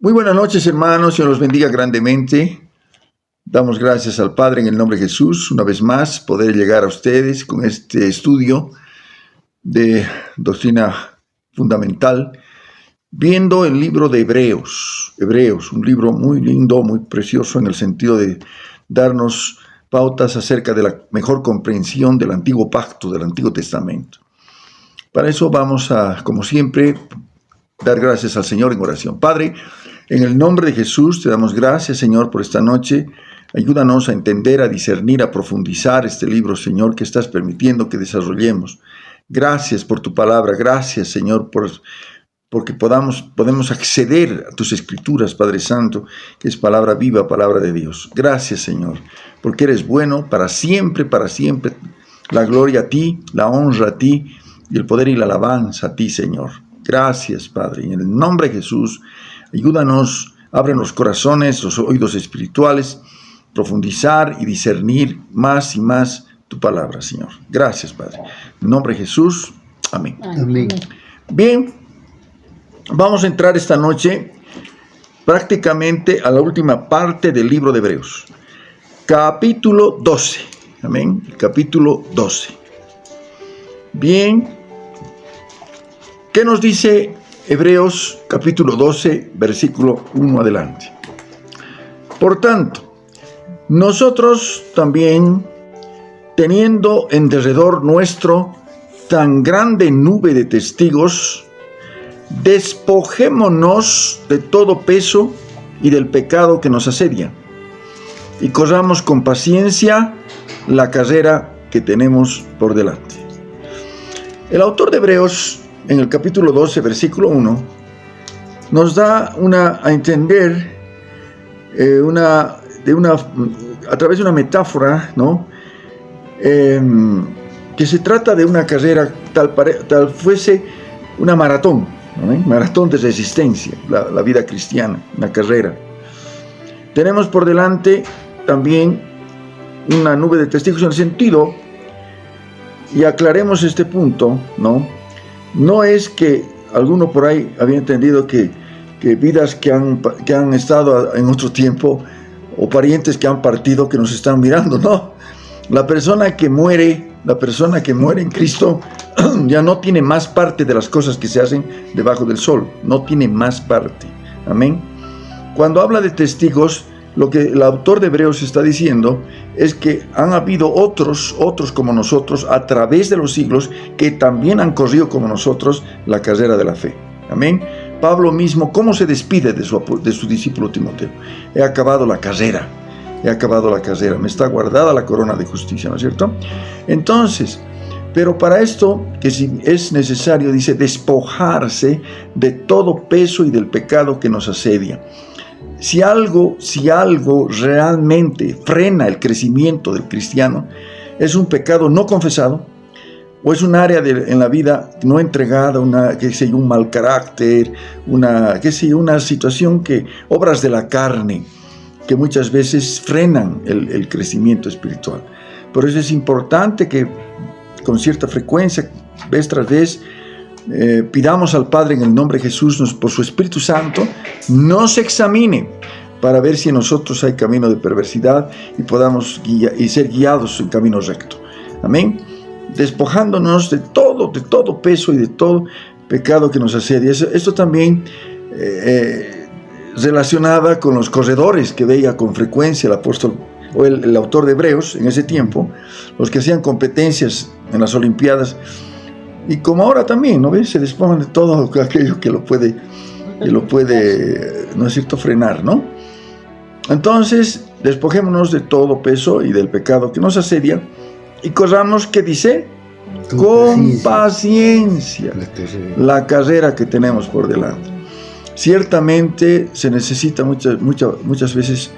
Muy buenas noches, hermanos. Dios los bendiga grandemente. Damos gracias al Padre en el nombre de Jesús, una vez más, poder llegar a ustedes con este estudio de doctrina fundamental, viendo el libro de Hebreos. Hebreos, un libro muy lindo, muy precioso en el sentido de darnos pautas acerca de la mejor comprensión del Antiguo Pacto, del Antiguo Testamento. Para eso vamos a, como siempre, dar gracias al Señor en oración. Padre, en el nombre de Jesús te damos gracias, Señor, por esta noche. Ayúdanos a entender, a discernir, a profundizar este libro, Señor, que estás permitiendo que desarrollemos. Gracias por tu palabra. Gracias, Señor, porque podemos acceder a tus escrituras, Padre Santo, que es palabra viva, palabra de Dios. Gracias, Señor, porque eres bueno para siempre, para siempre. La gloria a ti, la honra a ti y el poder y la alabanza a ti, Señor. Gracias, Padre. En el nombre de Jesús, ayúdanos, abre los corazones, los oídos espirituales, profundizar y discernir más y más tu palabra, Señor. Gracias, Padre. En nombre de Jesús, amén. Amén. Bien, vamos a entrar esta noche prácticamente a la última parte del libro de Hebreos. Capítulo 12. Amén. Capítulo 12. Bien. ¿Qué nos dice Hebreos capítulo 12, versículo 1 adelante? Por tanto, nosotros también, teniendo en derredor nuestro tan grande nube de testigos, despojémonos de todo peso y del pecado que nos asedia, y corramos con paciencia la carrera que tenemos por delante. El autor de Hebreos, en el capítulo 12, versículo 1, nos da a entender a través de una metáfora, ¿no? Que se trata de una carrera tal fuese una maratón, ¿no? Maratón de resistencia, la vida cristiana, una carrera. Tenemos por delante también una nube de testigos en el sentido, y aclaremos este punto, ¿no? No es que alguno por ahí había entendido que vidas que han estado en otro tiempo o parientes que han partido que nos están mirando, no. La persona que muere en Cristo ya no tiene más parte de las cosas que se hacen debajo del sol, no tiene más parte. Amén. Cuando habla de testigos, lo que el autor de Hebreos está diciendo es que han habido otros como nosotros a través de los siglos que también han corrido como nosotros la carrera de la fe. Amén. Pablo mismo, ¿cómo se despide de su discípulo Timoteo? He acabado la carrera, me está guardada la corona de justicia, ¿no es cierto? Entonces, pero para esto, que si es necesario, dice, despojarse de todo peso y del pecado que nos asedia. Si algo realmente frena el crecimiento del cristiano, es un pecado no confesado, o es un área en la vida no entregada, un mal carácter, una situación obras de la carne, que muchas veces frenan el crecimiento espiritual. Por eso es importante que con cierta frecuencia, vez tras vez, pidamos al Padre en el nombre de Jesús, por su Espíritu Santo, nos examine para ver si en nosotros hay camino de perversidad y podamos ser guiados en camino recto. Amén. Despojándonos de todo peso y de todo pecado que nos asedia. Esto también relacionaba con los corredores que veía con frecuencia el apóstol o el autor de Hebreos en ese tiempo, los que hacían competencias en las Olimpiadas. Y como ahora también, ¿no ves? Se despojan de todo aquello que lo puede, ¿no es cierto?, frenar, ¿no? Entonces, despojémonos de todo peso y del pecado que nos asedia y corramos, ¿qué dice? Con paciencia la carrera que tenemos por delante. Ciertamente se necesita muchas veces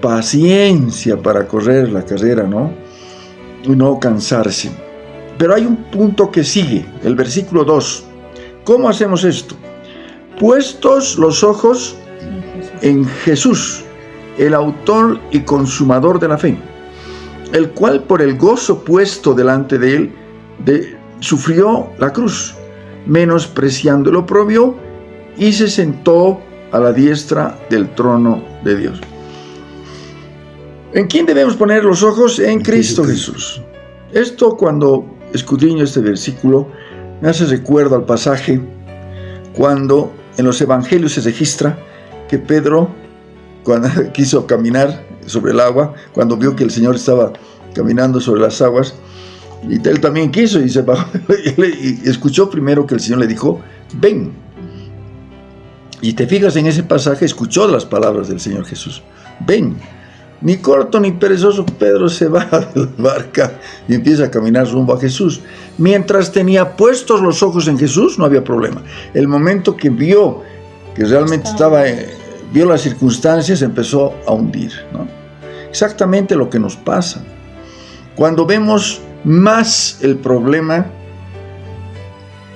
paciencia para correr la carrera, ¿no? Y no cansarse. Pero hay un punto que sigue, el versículo 2. ¿Cómo hacemos esto? Puestos los ojos en Jesús, el autor y consumador de la fe, el cual por el gozo puesto delante de él, sufrió la cruz, menospreciando el oprobio, y se sentó a la diestra del trono de Dios. ¿En quién debemos poner los ojos? En Cristo Jesús. Esto, cuando escudriño este versículo, me hace recuerdo al pasaje cuando en los evangelios se registra que Pedro, cuando quiso caminar sobre el agua, cuando vio que el Señor estaba caminando sobre las aguas, y él también quiso, y se bajó, y escuchó primero que el Señor le dijo, ven. Y te fijas en ese pasaje, escuchó las palabras del Señor Jesús, ven. Ni corto ni perezoso, Pedro se baja de la barca y empieza a caminar rumbo a Jesús. Mientras tenía puestos los ojos en Jesús, no había problema. El momento que vio que realmente vio las circunstancias, empezó a hundir, ¿no? Exactamente lo que nos pasa. Cuando vemos más el problema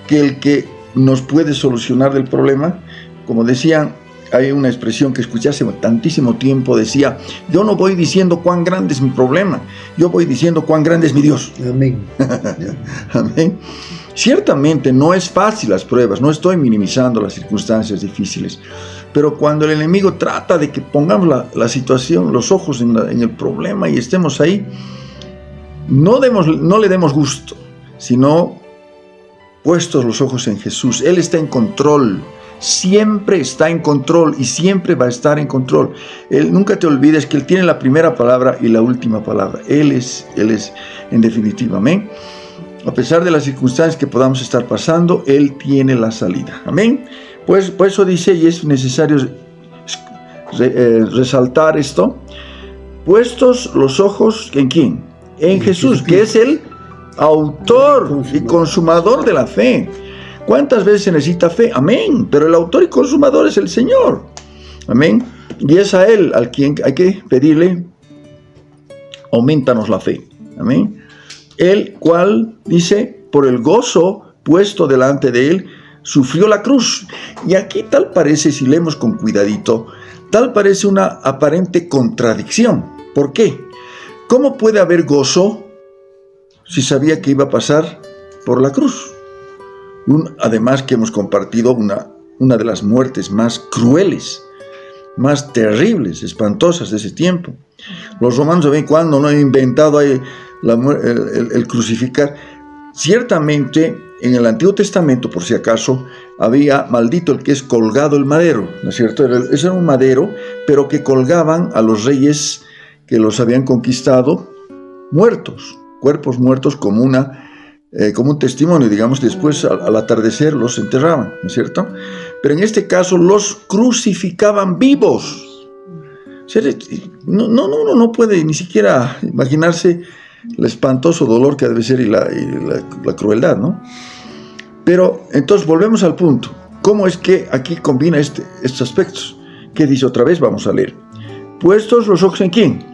que el que nos puede solucionar del problema, como decían, hay una expresión que escuché hace tantísimo tiempo, decía, yo no voy diciendo cuán grande es mi problema, yo voy diciendo cuán grande es mi Dios. Amén. Amén. Ciertamente no es fácil las pruebas, no estoy minimizando las circunstancias difíciles, pero cuando el enemigo trata de que pongamos la situación, los ojos en el problema y estemos ahí, no le demos gusto, sino puestos los ojos en Jesús. Él está en control. Siempre está en control y siempre va a estar en control. Nunca te olvides que Él tiene la primera palabra y la última palabra. Él es en definitiva, amén. A pesar de las circunstancias que podamos estar pasando, Él tiene la salida, amén. Pues por eso dice, y es necesario resaltar esto, puestos los ojos, ¿en quién? En Jesús, que es el autor y consumador de la fe. ¿Cuántas veces se necesita fe? Amén. Pero el autor y consumador es el Señor. Amén. Y es a Él al quien hay que pedirle, aumentanos la fe. Amén. El cual, dice, por el gozo puesto delante de Él, sufrió la cruz. Y aquí tal parece, si leemos con cuidadito, tal parece una aparente contradicción. ¿Por qué? ¿Cómo puede haber gozo si sabía que iba a pasar por la cruz? Además que hemos compartido una de las muertes más crueles, más terribles, espantosas de ese tiempo. Los romanos, ¿saben cuándo no han inventado ahí el crucificar? Ciertamente, en el Antiguo Testamento, por si acaso, había maldito el que es colgado el madero, ¿no es cierto? Ese era un madero, pero que colgaban a los reyes que los habían conquistado muertos, cuerpos muertos como un testimonio, digamos, después al atardecer los enterraban, ¿no es cierto? Pero en este caso los crucificaban vivos. No puede ni siquiera imaginarse el espantoso dolor que debe ser y la crueldad, ¿no? Pero entonces volvemos al punto. ¿Cómo es que aquí combina estos aspectos? ¿Qué dice otra vez? Vamos a leer. Puestos los ojos ¿en quién?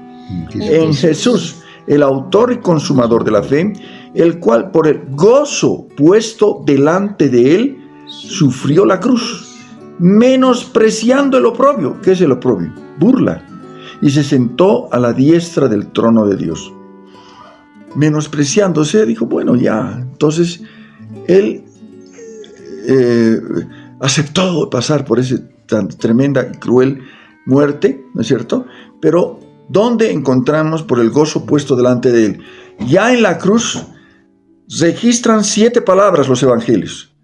En Jesús, el autor y consumador de la fe, el cual por el gozo puesto delante de Él, sufrió la cruz, menospreciando el oprobio. ¿Qué es el oprobio? Burla. Y se sentó a la diestra del trono de Dios. Menospreciándose, dijo, bueno, ya. Entonces, Él aceptó pasar por esa tan tremenda y cruel muerte, ¿no es cierto? Pero, ¿dónde encontramos por el gozo puesto delante de Él? Ya en la cruz registran 7 palabras los evangelios.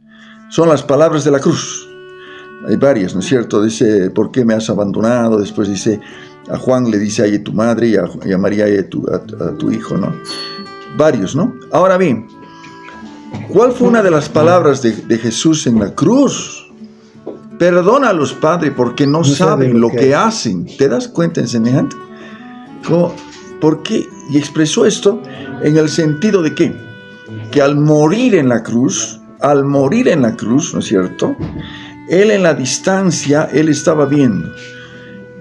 Son las palabras de la cruz. Hay varias, ¿no es cierto? Dice, ¿por qué me has abandonado? Después dice, a Juan le dice, ay, tu madre, y a María, ay, a tu hijo, ¿no? Varios, ¿no? Ahora bien, ¿cuál fue una de las palabras de Jesús en la cruz? Perdónalos, Padre, porque no saben lo que hacen. ¿Te das cuenta en semejante? ¿Por qué? Y expresó esto en el sentido de ¿qué? Que al morir en la cruz, ¿no es cierto? Él en la distancia, él estaba viendo.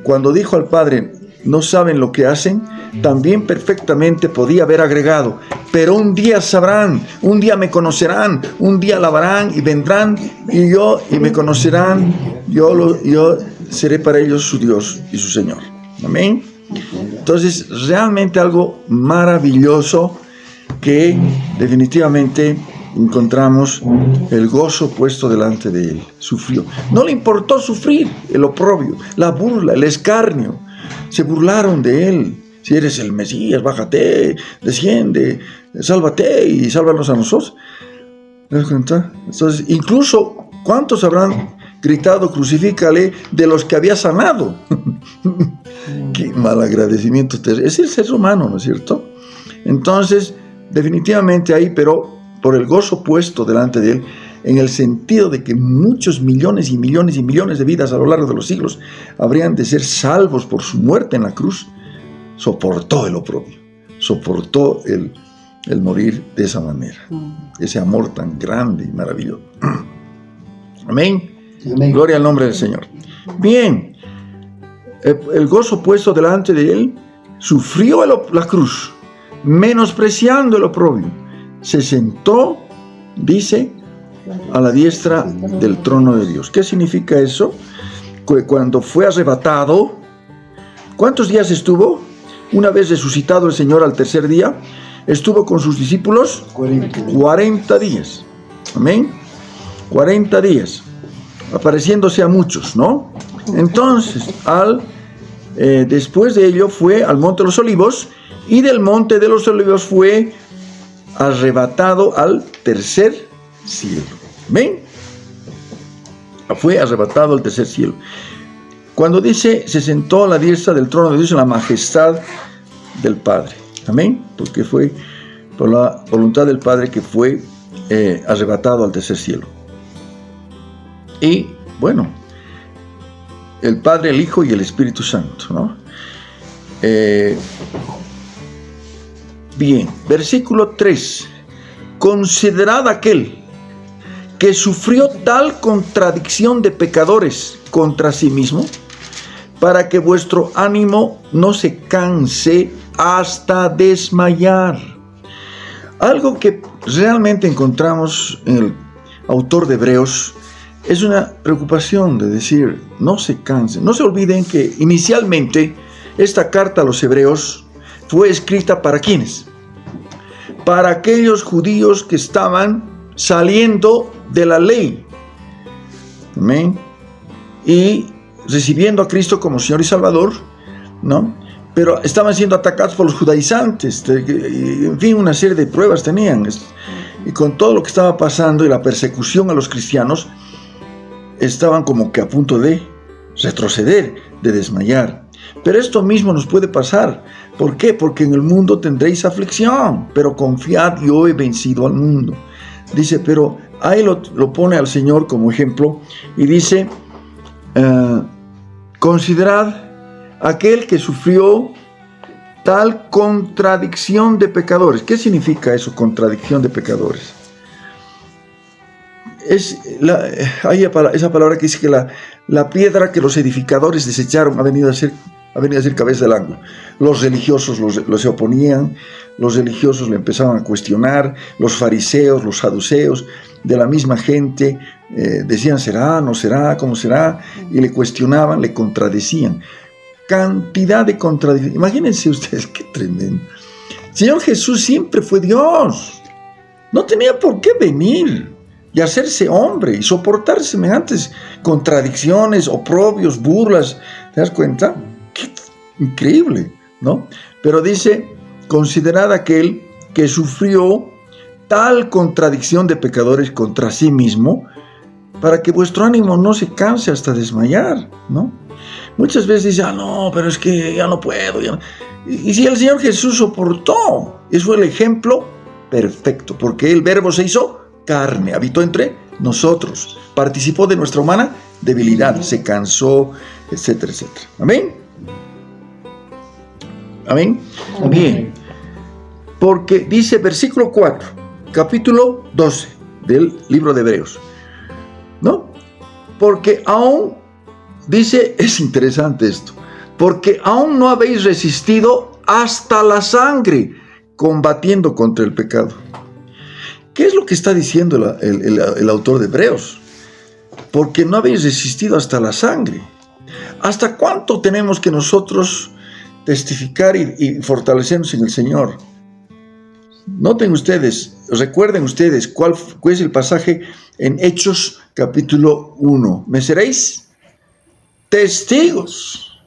Cuando dijo al Padre, no saben lo que hacen, también perfectamente podía haber agregado, pero un día sabrán, un día me conocerán, un día alabarán y vendrán y me conocerán, yo seré para ellos su Dios y su Señor. Amén. Entonces, realmente algo maravilloso que definitivamente encontramos el gozo puesto delante de él. Sufrió. No le importó sufrir el oprobio, la burla, el escarnio. Se burlaron de él. Si eres el Mesías, bájate, desciende, sálvate y sálvanos a nosotros. ¿Te das cuenta? Entonces, incluso, ¿cuántos habrán gritado, crucifícale, de los que había sanado? Qué mal agradecimiento. Es el ser humano, ¿no es cierto? Entonces, definitivamente ahí, pero por el gozo puesto delante de él, en el sentido de que muchos millones y millones y millones de vidas a lo largo de los siglos habrían de ser salvos por su muerte en la cruz, soportó el oprobio, soportó el morir de esa manera, ese amor tan grande y maravilloso. Amén. Amén. Gloria al nombre del Señor. Bien, el gozo puesto delante de él, sufrió la cruz, menospreciando el oprobio, se sentó, dice, a la diestra del trono de Dios. ¿Qué significa eso? Que cuando fue arrebatado, ¿cuántos días estuvo? Una vez resucitado el Señor al tercer día, estuvo con sus discípulos 40 días. Amén. 40 días, apareciéndose a muchos, ¿no? Entonces, después de ello fue al Monte de los Olivos, y del Monte de los Olivos fue arrebatado al tercer cielo. ¿Ven? Fue arrebatado al tercer cielo. Cuando dice, se sentó a la diestra del trono de Dios en la majestad del Padre. Amén. Porque fue por la voluntad del Padre que fue arrebatado al tercer cielo. Y, bueno, el Padre, el Hijo y el Espíritu Santo, ¿no? Bien, versículo 3. Considerad aquel que sufrió tal contradicción de pecadores contra sí mismo, para que vuestro ánimo no se canse hasta desmayar. Algo que realmente encontramos en el autor de Hebreos es una preocupación de decir, no se cansen. No se olviden que inicialmente esta carta a los hebreos fue escrita ¿para quiénes? Para aquellos judíos que estaban saliendo de la ley. Amén. Y recibiendo a Cristo como Señor y Salvador, ¿no? Pero estaban siendo atacados por los judaizantes, en fin, una serie de pruebas tenían. Y con todo lo que estaba pasando y la persecución a los cristianos, estaban como que a punto de retroceder, de desmayar. Pero esto mismo nos puede pasar. ¿Por qué? Porque en el mundo tendréis aflicción, pero confiad, yo he vencido al mundo. Dice, pero ahí lo pone al Señor como ejemplo y dice, considerad aquel que sufrió tal contradicción de pecadores. ¿Qué significa eso, contradicción de pecadores? Hay esa palabra que dice que la piedra que los edificadores desecharon ha venido a ser cabeza del ángulo. Los religiosos se oponían, los religiosos le empezaban a cuestionar, los fariseos, los saduceos, de la misma gente, decían, ¿será? ¿No será? ¿Cómo será? Y le cuestionaban, le contradecían. Cantidad de contradicciones. Imagínense ustedes, qué tremendo. El Señor Jesús siempre fue Dios. No tenía por qué venir y hacerse hombre y soportar semejantes contradicciones, oprobios, burlas. ¿Te das cuenta? Qué increíble, ¿no? Pero dice, considerad aquel que sufrió tal contradicción de pecadores contra sí mismo, para que vuestro ánimo no se canse hasta desmayar, ¿no? Muchas veces dicen, no, pero es que ya no puedo. Ya no. Y si el Señor Jesús soportó, eso fue el ejemplo perfecto, porque el Verbo se hizo carne, habitó entre nosotros, participó de nuestra humana debilidad, se cansó, etcétera, etcétera. ¿Amén? ¿Amén? Amén. Bien, porque dice versículo 4, capítulo 12 del libro de Hebreos, ¿no? Porque aún, dice, es interesante esto, porque aún no habéis resistido hasta la sangre, combatiendo contra el pecado. ¿Qué es lo que está diciendo el autor de Hebreos? Porque no habéis resistido hasta la sangre. ¿Hasta cuánto tenemos que nosotros testificar y fortalecernos en el Señor? Noten ustedes, recuerden ustedes cuál es el pasaje en Hechos capítulo 1. Me seréis testigos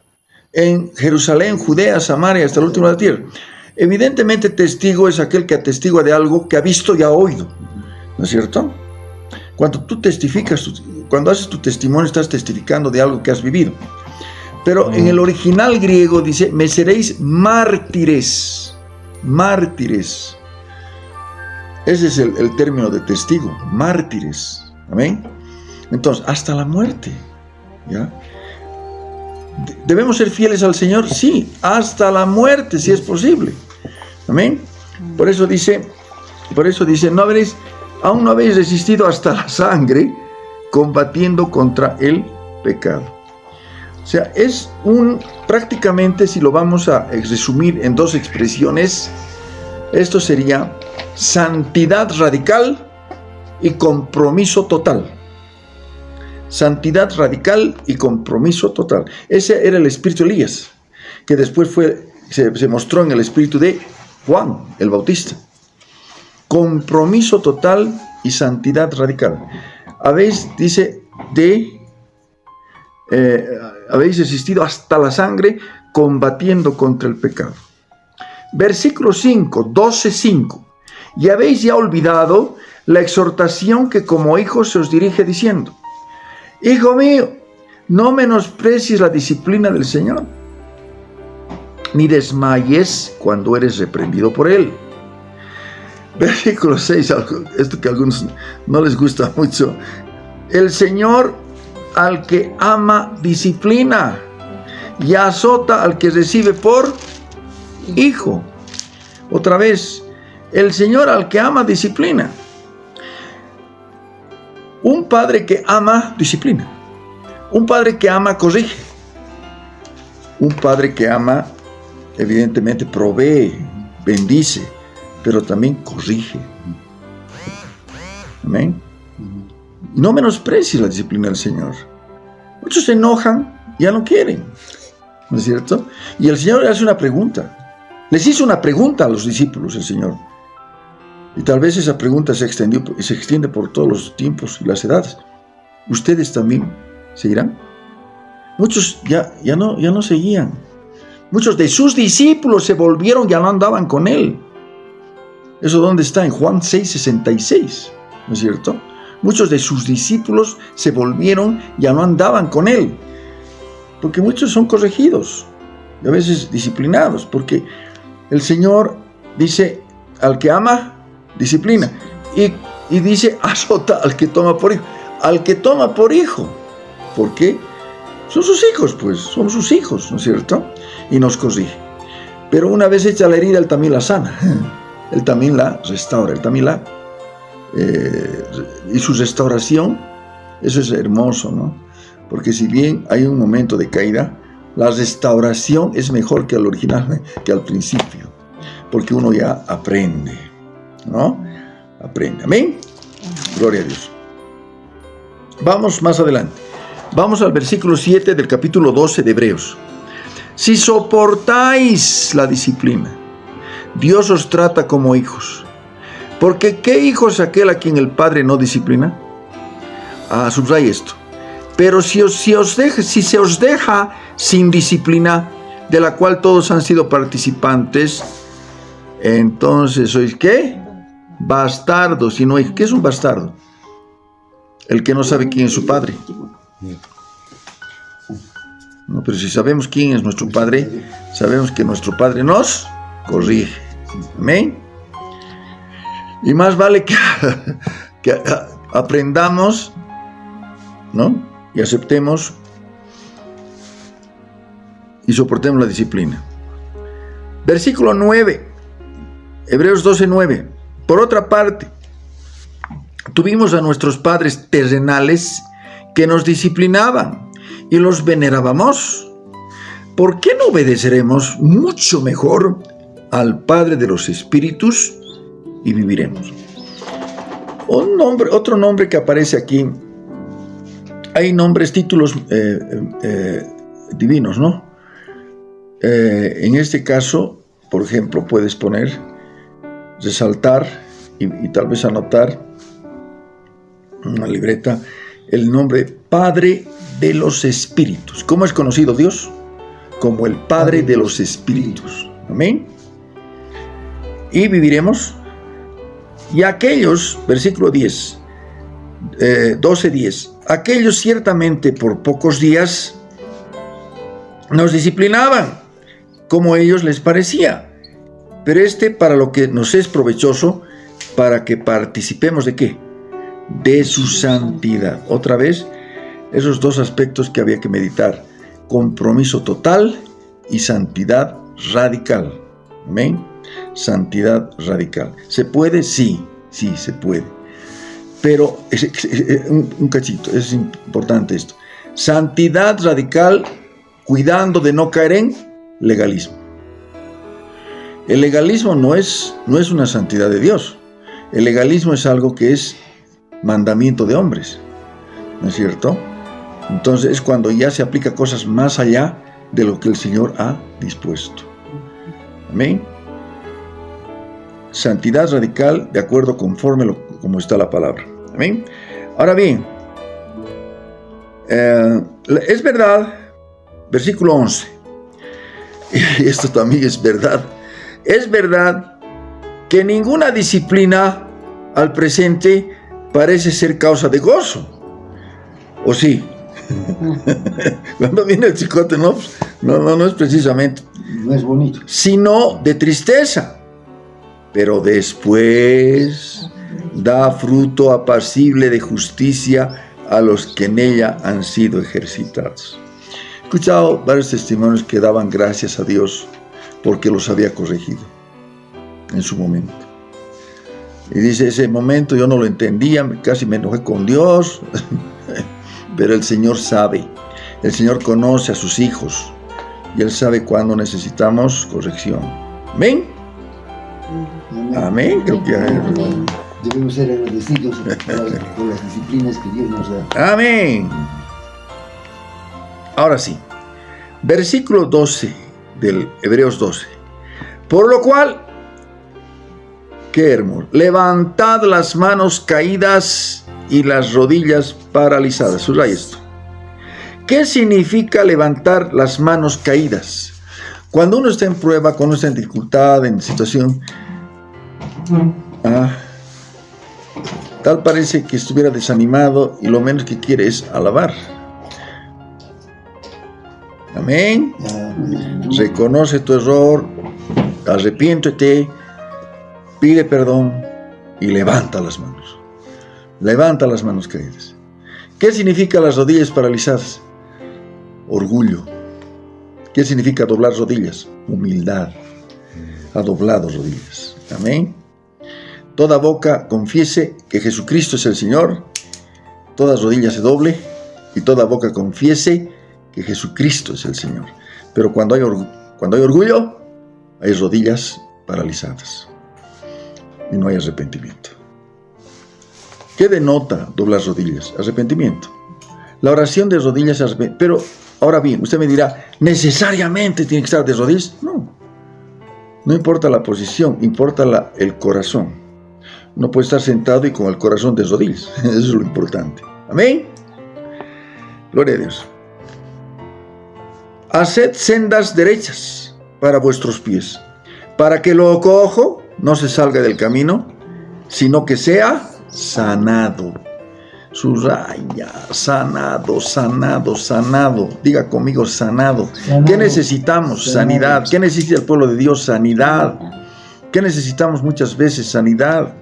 en Jerusalén, Judea, Samaria, hasta el último de la tierra. Evidentemente, testigo es aquel que atestigua de algo que ha visto y ha oído, ¿no es cierto? Cuando tú testificas, cuando haces tu testimonio, estás testificando de algo que has vivido. Pero en el original griego dice, me seréis mártires. Mártires. Ese es el término de testigo, mártires. Amén. Entonces, hasta la muerte. ¿Ya? ¿Debemos ser fieles al Señor? Sí, hasta la muerte, si es posible. Amén. Por eso dice, aún no habéis resistido hasta la sangre, combatiendo contra el pecado. O sea, prácticamente, si lo vamos a resumir en dos expresiones, esto sería santidad radical y compromiso total. Santidad radical y compromiso total. Ese era el espíritu de Elías, que después se mostró en el espíritu de Juan el Bautista. Compromiso total y santidad radical. Habéis resistido hasta la sangre, combatiendo contra el pecado. Versículo 5, 12:5. Y habéis ya olvidado la exhortación que como hijos se os dirige diciendo: Hijo mío, no menosprecies la disciplina del Señor, ni desmayes cuando eres reprendido por Él. Versículo 6, esto que a algunos no les gusta mucho. El Señor al que ama disciplina y azota al que recibe por hijo. Otra vez, el Señor al que ama disciplina. Un padre que ama disciplina. Un padre que ama corrige. Un padre que ama, evidentemente, provee, bendice, pero también corrige. Amén. Y no menosprecies la disciplina del Señor. Muchos se enojan, ya no quieren, ¿no es cierto? Y el Señor le hace una pregunta. Les hizo una pregunta a los discípulos, el Señor. Y tal vez esa pregunta se extiende por todos los tiempos y las edades. ¿Ustedes también seguirán? Muchos ya no seguían. Muchos de sus discípulos se volvieron, ya no andaban con Él. ¿Eso dónde está? En Juan 6:66, ¿no es cierto? Muchos de sus discípulos se volvieron, ya no andaban con Él. Porque muchos son corregidos, y a veces disciplinados, porque el Señor dice, al que ama, disciplina. Y dice, azota al que toma por hijo. Al que toma por hijo. ¿Por qué? Son sus hijos, pues, son sus hijos, ¿no es cierto? Y nos corrige. Pero una vez hecha la herida, Él también la sana. Él también la restaura, Él también y su restauración, eso es hermoso, ¿no? Porque si bien hay un momento de caída, la restauración es mejor que al original, que al principio, porque uno ya aprende, ¿no? Aprende, amén. Gloria a Dios. Vamos más adelante. Vamos al versículo 7 del capítulo 12 de Hebreos. Si soportáis la disciplina, Dios os trata como hijos. Porque ¿qué hijo es aquel a quien el Padre no disciplina? Subraya esto. Pero si se os deja sin disciplina, de la cual todos han sido participantes, entonces sois ¿qué? Bastardos. Y no hay, ¿qué es un bastardo? El que no sabe quién es su padre. No, pero si sabemos quién es nuestro Padre, sabemos que nuestro Padre nos corrige. Amén. Y más vale que aprendamos, ¿no? Y aceptemos y soportemos la disciplina. Versículo 9, Hebreos 12:9. Por otra parte, tuvimos a nuestros padres terrenales que nos disciplinaban y los venerábamos. ¿Por qué no obedeceremos mucho mejor al Padre de los Espíritus y viviremos? Otro nombre que aparece aquí, hay nombres, títulos divinos, ¿no? En este caso, por ejemplo, puedes resaltar y tal vez anotar en una libreta el nombre Padre de los Espíritus. ¿Cómo es conocido Dios? Como el Padre de los Espíritus. Amén. Y viviremos. Y aquellos, versículo 10, 12:10, aquellos ciertamente por pocos días nos disciplinaban, como a ellos les parecía, pero para lo que nos es provechoso, para que participemos ¿de qué? De su santidad. Otra vez, esos dos aspectos que había que meditar: compromiso total y santidad radical. Amén. Santidad radical. ¿Se puede? Sí, se puede. Pero un cachito, es importante esto. Santidad radical, cuidando de no caer en legalismo. El legalismo no es una santidad de Dios. El legalismo es algo que es mandamiento de hombres, ¿no es cierto? Entonces es cuando ya se aplica cosas más allá de lo que el Señor ha dispuesto. Amén. Santidad radical de acuerdo conforme como está la palabra. Amén. Ahora bien, es verdad, versículo 11, y esto también es verdad que ninguna disciplina al presente parece ser causa de gozo. ¿O sí? Cuando viene el chicote, no es precisamente, no es bonito, sino de tristeza, pero después da fruto apacible de justicia a los que en ella han sido ejercitados. He escuchado varios testimonios que daban gracias a Dios porque los había corregido en su momento. Y dice, ese momento yo no lo entendía, casi me enojé con Dios, pero el Señor sabe, el Señor conoce a sus hijos y Él sabe cuándo necesitamos corrección. ¿Amén? Amén. Creo que debemos ser agradecidos por las disciplinas que Dios nos da. Amén. Ahora sí, versículo 12 del Hebreos 12. Por lo cual, qué hermoso, levantad las manos caídas y las rodillas paralizadas. Subraya esto. ¿Qué significa levantar las manos caídas? Cuando uno está en prueba, cuando uno está en dificultad, en situación, tal parece que estuviera desanimado y lo menos que quiere es alabar. Amén. Reconoce tu error, arrepiéntete, pide perdón y levanta las manos. Levanta las manos caídas. ¿Qué significa las rodillas paralizadas? Orgullo. ¿Qué significa doblar rodillas? Humildad. Ha doblado rodillas. Amén. Toda boca confiese que Jesucristo es el Señor, toda rodilla se doble y toda boca confiese que Jesucristo es el Señor. Pero cuando hay orgullo, hay rodillas paralizadas y no hay arrepentimiento. ¿Qué denota doblar rodillas? Arrepentimiento. La oración de rodillas es arrepentimiento. Pero ahora bien, usted me dirá, ¿necesariamente tiene que estar de rodillas? No importa la posición, importa el corazón. No puede estar sentado y con el corazón de rodillas. Eso es lo importante. Amén. Gloria a Dios. Haced sendas derechas para vuestros pies, para que lo cojo no se salga del camino, sino que sea sanado. Subraya, sanado. Diga conmigo, sanado. ¿Qué necesitamos? Sanidad. ¿Qué necesita el pueblo de Dios? Sanidad. ¿Qué necesitamos muchas veces? Sanidad.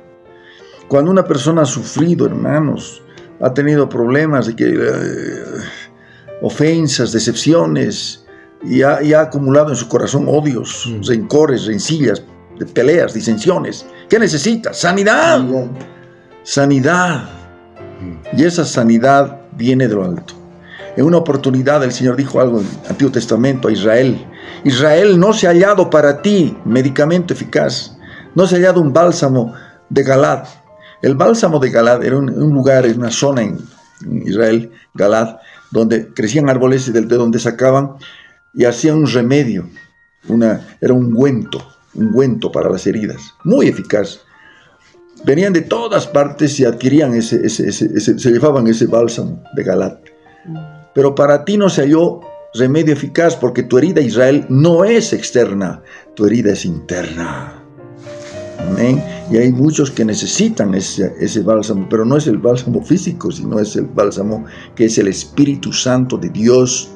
Cuando una persona ha sufrido, hermanos, ha tenido problemas de ofensas, decepciones, y ha acumulado en su corazón odios, rencores, rencillas, peleas, disensiones. ¿Qué necesita? Sanidad. Sanidad. Y esa sanidad viene de lo alto. En una oportunidad el Señor dijo algo en el Antiguo Testamento a Israel. Israel, no se ha hallado para ti medicamento eficaz. No se ha hallado un bálsamo de Galad. El bálsamo de Galad era un lugar, en una zona en Israel, Galad, donde crecían árboles de donde sacaban y hacían un remedio. Era un ungüento para las heridas, muy eficaz. Venían de todas partes y adquirían se llevaban ese bálsamo de Galat. Pero para ti no se halló remedio eficaz, porque tu herida, Israel, no es externa, tu herida es interna. Amén. Y hay muchos que necesitan ese bálsamo, pero no es el bálsamo físico, sino es el bálsamo que es el Espíritu Santo de Dios.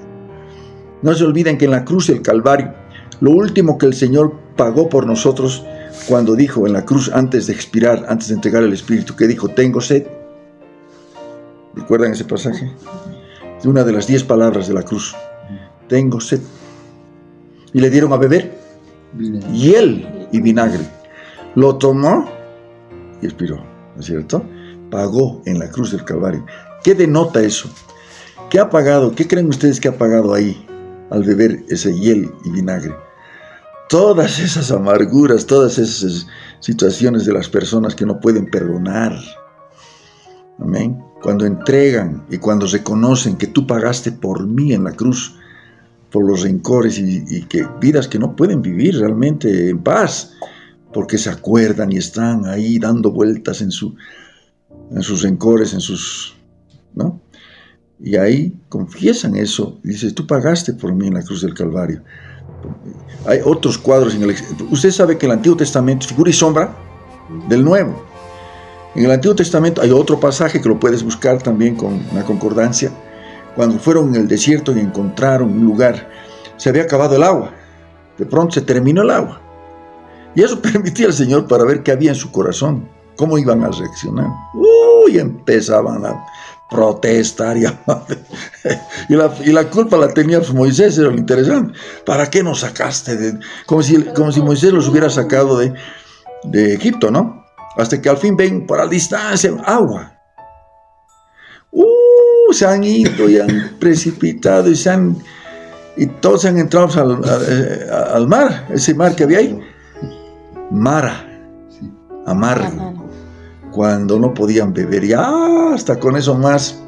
No se olviden que en la cruz del Calvario, lo último que el Señor pagó por nosotros, cuando dijo en la cruz, antes de expirar, antes de entregar el Espíritu, que dijo, tengo sed. ¿Recuerdan ese pasaje? Es una de las 10 palabras de la cruz. Tengo sed. Y le dieron a beber hiel y vinagre. Lo tomó y expiró, ¿no es cierto? Pagó en la cruz del Calvario. ¿Qué denota eso? ¿Qué ha pagado? ¿Qué creen ustedes que ha pagado ahí al beber ese hiel y vinagre? Todas esas amarguras, todas esas situaciones de las personas que no pueden perdonar. Amén. Cuando entregan y cuando reconocen que tú pagaste por mí en la cruz, por los rencores y que vidas que no pueden vivir realmente en paz, porque se acuerdan y están ahí dando vueltas en sus rencores, ¿no? Y ahí confiesan eso, y dices, tú pagaste por mí en la cruz del Calvario. Hay otros cuadros usted sabe que el Antiguo Testamento es figura y sombra del Nuevo. En el Antiguo Testamento hay otro pasaje que lo puedes buscar también con una concordancia. Cuando fueron en el desierto y encontraron un lugar, se había acabado el agua. De pronto se terminó el agua. Y eso permitía al Señor para ver qué había en su corazón, cómo iban a reaccionar. Y empezaban a protestar y la culpa la tenía Moisés, era lo interesante. ¿Para qué nos sacaste? Como si Moisés los hubiera sacado de Egipto, ¿no? Hasta que al fin ven por la distancia agua. Se han ido y han precipitado y todos se han entrado al mar, ese mar que había ahí. Mara, amargo, cuando no podían beber, y hasta con eso más,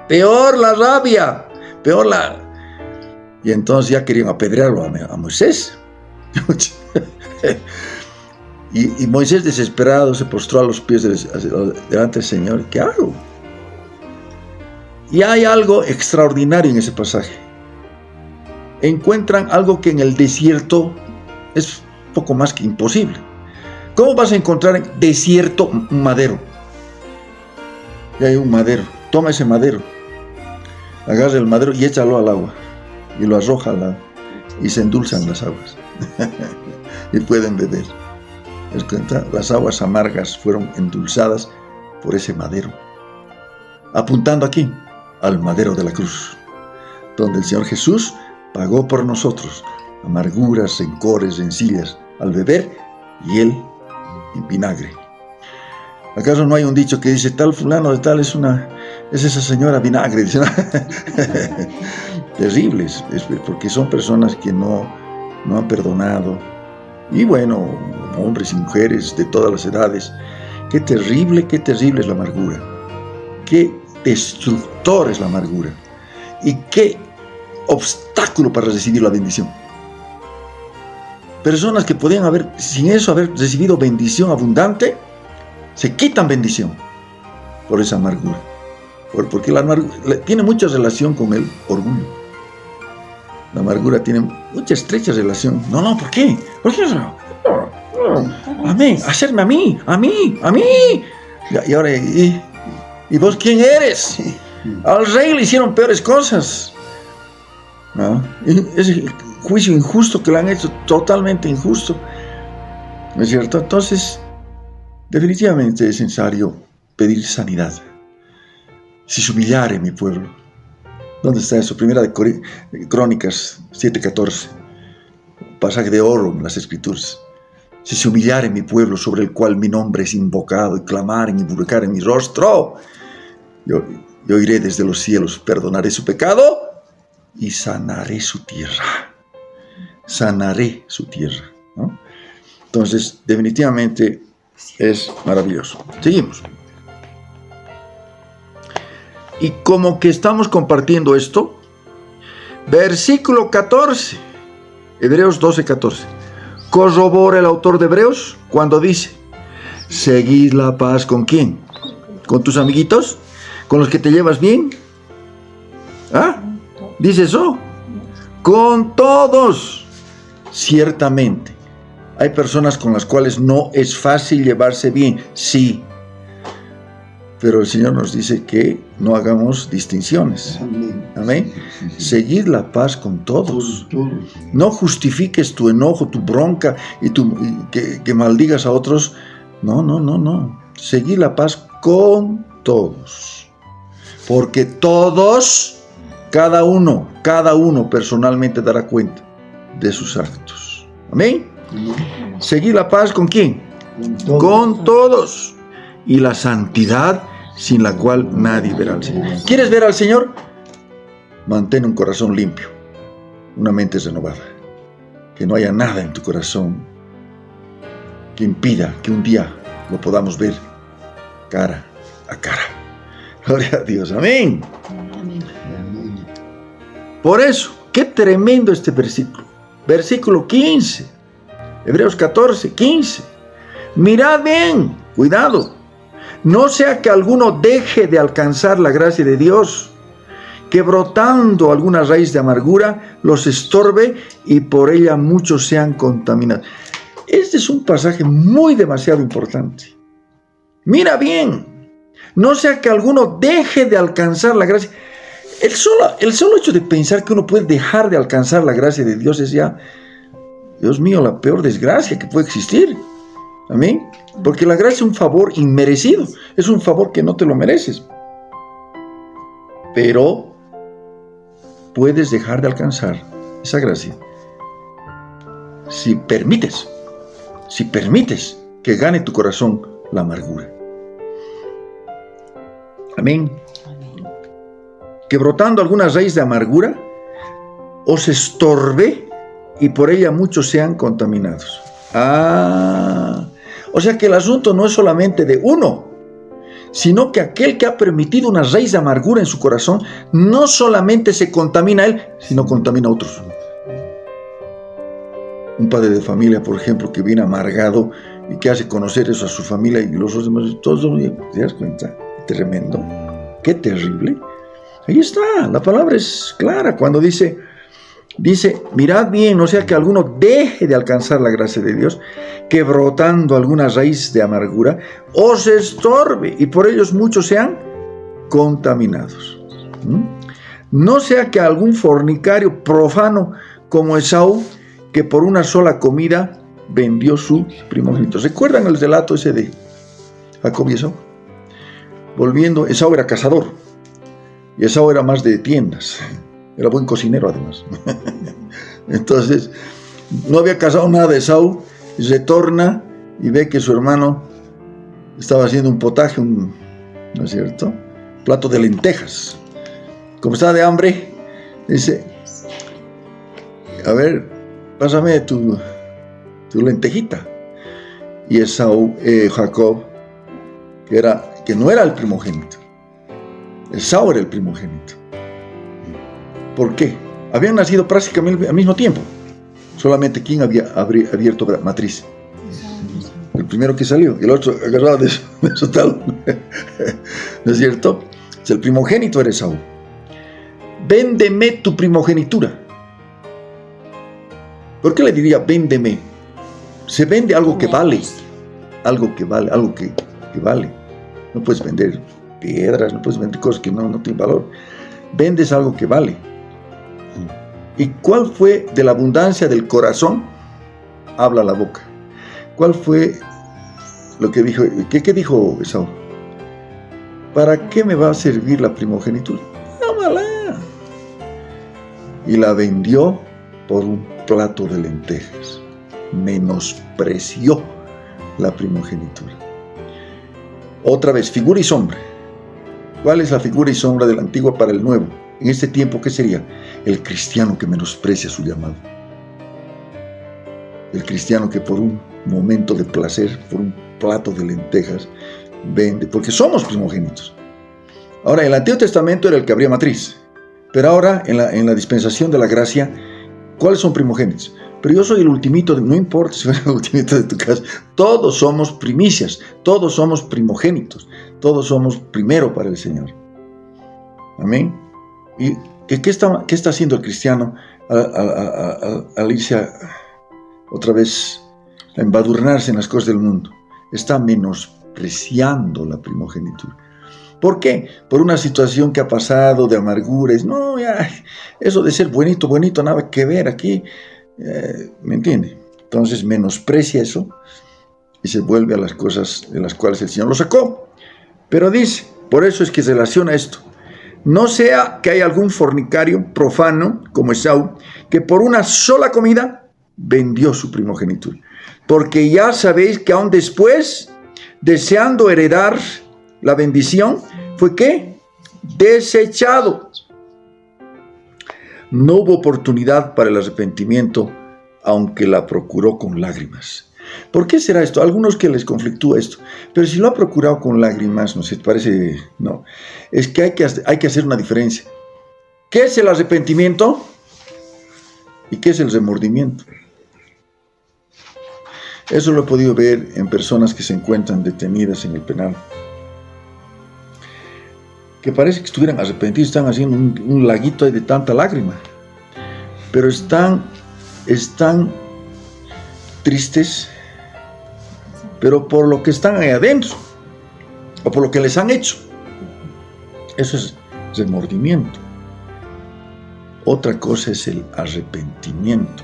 peor la rabia, y entonces ya querían apedrearlo a Moisés, y Moisés desesperado se postró a los pies delante del Señor. ¿Qué hago? Y hay algo extraordinario en ese pasaje. Encuentran algo que en el desierto es poco más que imposible. ¿Cómo vas a encontrar en desierto un madero? Y hay un madero. Toma ese madero, agarra el madero y échalo al agua y lo arroja al agua y se endulzan las aguas y pueden beber. Las aguas amargas fueron endulzadas por ese madero, apuntando aquí al madero de la cruz, donde el Señor Jesús pagó por nosotros amarguras, rencores, rencillas, al beber hiel y vinagre. ¿Acaso no hay un dicho que dice, tal fulano de tal es esa señora vinagre? Dice, terribles, porque son personas que no han perdonado. Y bueno, hombres y mujeres de todas las edades. Qué terrible es la amargura. Qué destructor es la amargura. Y qué obstáculo para recibir la bendición. Personas que podían sin eso haber recibido bendición abundante, se quitan bendición por esa amargura. Porque la amargura tiene mucha relación con el orgullo. La amargura tiene mucha estrecha relación. No, ¿por qué? ¿Por qué eso? Amén, hacerme a mí. Y ahora, ¿y vos quién eres? Al rey le hicieron peores cosas. ¿No? Ese juicio injusto que le han hecho, totalmente injusto, ¿no es cierto? Entonces, definitivamente es necesario pedir sanidad. Si se humillare mi pueblo. ¿Dónde está eso? Primera de Crónicas 7:14, pasaje de oro en las Escrituras. Si se humillare mi pueblo, sobre el cual mi nombre es invocado, y clamaren y buscaren mi rostro, yo iré desde los cielos, perdonaré su pecado y sanaré su tierra. Sanaré su tierra, ¿no? Entonces, definitivamente es maravilloso. Seguimos. Y como que estamos compartiendo esto, versículo 14, Hebreos 12:14. Corrobora el autor de Hebreos cuando dice: Seguid la paz ¿con quién? ¿Con tus amiguitos? ¿Con los que te llevas bien? ¿Ah? ¿Dice eso? Con todos. Ciertamente, hay personas con las cuales no es fácil llevarse bien, sí. Pero el Señor nos dice que no hagamos distinciones. Amén. Seguid la paz con todos. No justifiques tu enojo, tu bronca y que maldigas a otros. No. Seguid la paz con todos. Porque todos, cada uno personalmente dará cuenta de sus actos. Amén. Seguid la paz ¿con quién? Con todos. Y la santidad sin la cual nadie verá al Señor. ¿Quieres ver al Señor? Mantén un corazón limpio, una mente renovada. Que no haya nada en tu corazón que impida que un día lo podamos ver cara a cara. Gloria a Dios. Amén. Por eso, qué tremendo este versículo. Versículo 15. Hebreos 14, 15. Mirad bien, cuidado. No sea que alguno deje de alcanzar la gracia de Dios, que brotando alguna raíz de amargura los estorbe y por ella muchos sean contaminados. Este es un pasaje demasiado importante. Mira bien, no sea que alguno deje de alcanzar la gracia. El solo hecho de pensar que uno puede dejar de alcanzar la gracia de Dios es ya, Dios mío, la peor desgracia que puede existir. Amén. Porque la gracia es un favor inmerecido. Es un favor que no te lo mereces. Pero puedes dejar de alcanzar esa gracia si permites que gane tu corazón la amargura. Amén. Que brotando alguna raíz de amargura os estorbe y por ella muchos sean contaminados. O sea que el asunto no es solamente de uno, sino que aquel que ha permitido una raíz de amargura en su corazón, no solamente se contamina a él, sino contamina a otros. Un padre de familia, por ejemplo, que viene amargado y que hace conocer eso a su familia y los demás, todos, ¿te das cuenta? Tremendo, qué terrible. Ahí está, la palabra es clara cuando dice, mirad bien, no sea que alguno deje de alcanzar la gracia de Dios, que brotando alguna raíz de amargura os estorbe y por ellos muchos sean contaminados. No sea que algún fornicario profano como Esaú, que por una sola comida vendió su primogénito. ¿Recuerdan el relato ese de Jacob y Esaú? Volviendo, Esaú era cazador y Esaú era más de tiendas. Era buen cocinero además. Entonces, no había cazado nada de Esaú, y retorna y ve que su hermano estaba haciendo un potaje, ¿no es cierto? Plato de lentejas. Como estaba de hambre, dice, a ver, pásame tu lentejita. Y Jacob, que no era el primogénito. Esaú era el primogénito. ¿Por qué? Habían nacido prácticamente al mismo tiempo. Solamente ¿quién había abierto matriz? El primero que salió, y el otro agarrado de su tal. ¿No es cierto? El primogénito era Esaú. Véndeme tu primogenitura. ¿Por qué le diría véndeme? Se vende algo que vale. Algo que vale. No puedes vender piedras, no puedes vender cosas que no tienen valor. Vendes algo que vale. ¿Y cuál fue de la abundancia del corazón? Habla la boca. ¿Cuál fue lo que dijo? ¿Qué dijo Esaú? ¿Para qué me va a servir la primogenitura? Dámala. Y la vendió por un plato de lentejas. Menospreció la primogenitura. Otra vez, figura y sombra. ¿Cuál es la figura y sombra del antiguo para el nuevo? En este tiempo, ¿qué sería? El cristiano que menosprecia su llamado. El cristiano que por un momento de placer, por un plato de lentejas, vende, porque somos primogénitos. Ahora, en el Antiguo Testamento era el que abría matriz, pero ahora, en la dispensación de la gracia, ¿cuáles son primogénitos? pero yo soy el ultimito, no importa si soy el ultimito de tu casa, todos somos primicias, todos somos primogénitos, todos somos primero para el Señor. Amén. ¿Y qué está haciendo el cristiano al irse otra vez a embadurnarse en las cosas del mundo? Está menospreciando la primogenitura. ¿Por qué? Por una situación que ha pasado de amargura. No, ya, eso de ser bonito, nada que ver aquí. ¿Me entiende? Entonces menosprecia eso y se vuelve a las cosas de las cuales el Señor lo sacó. Pero dice, por eso es que se relaciona esto. No sea que haya algún fornicario profano, como Esaú, que por una sola comida vendió su primogenitura. Porque ya sabéis que aún después, deseando heredar la bendición, fue ¿qué? Desechado. No hubo oportunidad para el arrepentimiento, aunque la procuró con lágrimas. ¿Por qué será esto? A algunos que les conflictúa esto. Pero si lo ha procurado con lágrimas, no sé, parece... No. Es que hay que hacer una diferencia. ¿Qué es el arrepentimiento? ¿Y qué es el remordimiento? Eso lo he podido ver en personas que se encuentran detenidas en el penal. Que parece que estuvieran arrepentidos, están haciendo un laguito de tanta lágrima. Pero están tristes, pero por lo que están ahí adentro, o por lo que les han hecho. Eso es remordimiento. Otra cosa es el arrepentimiento.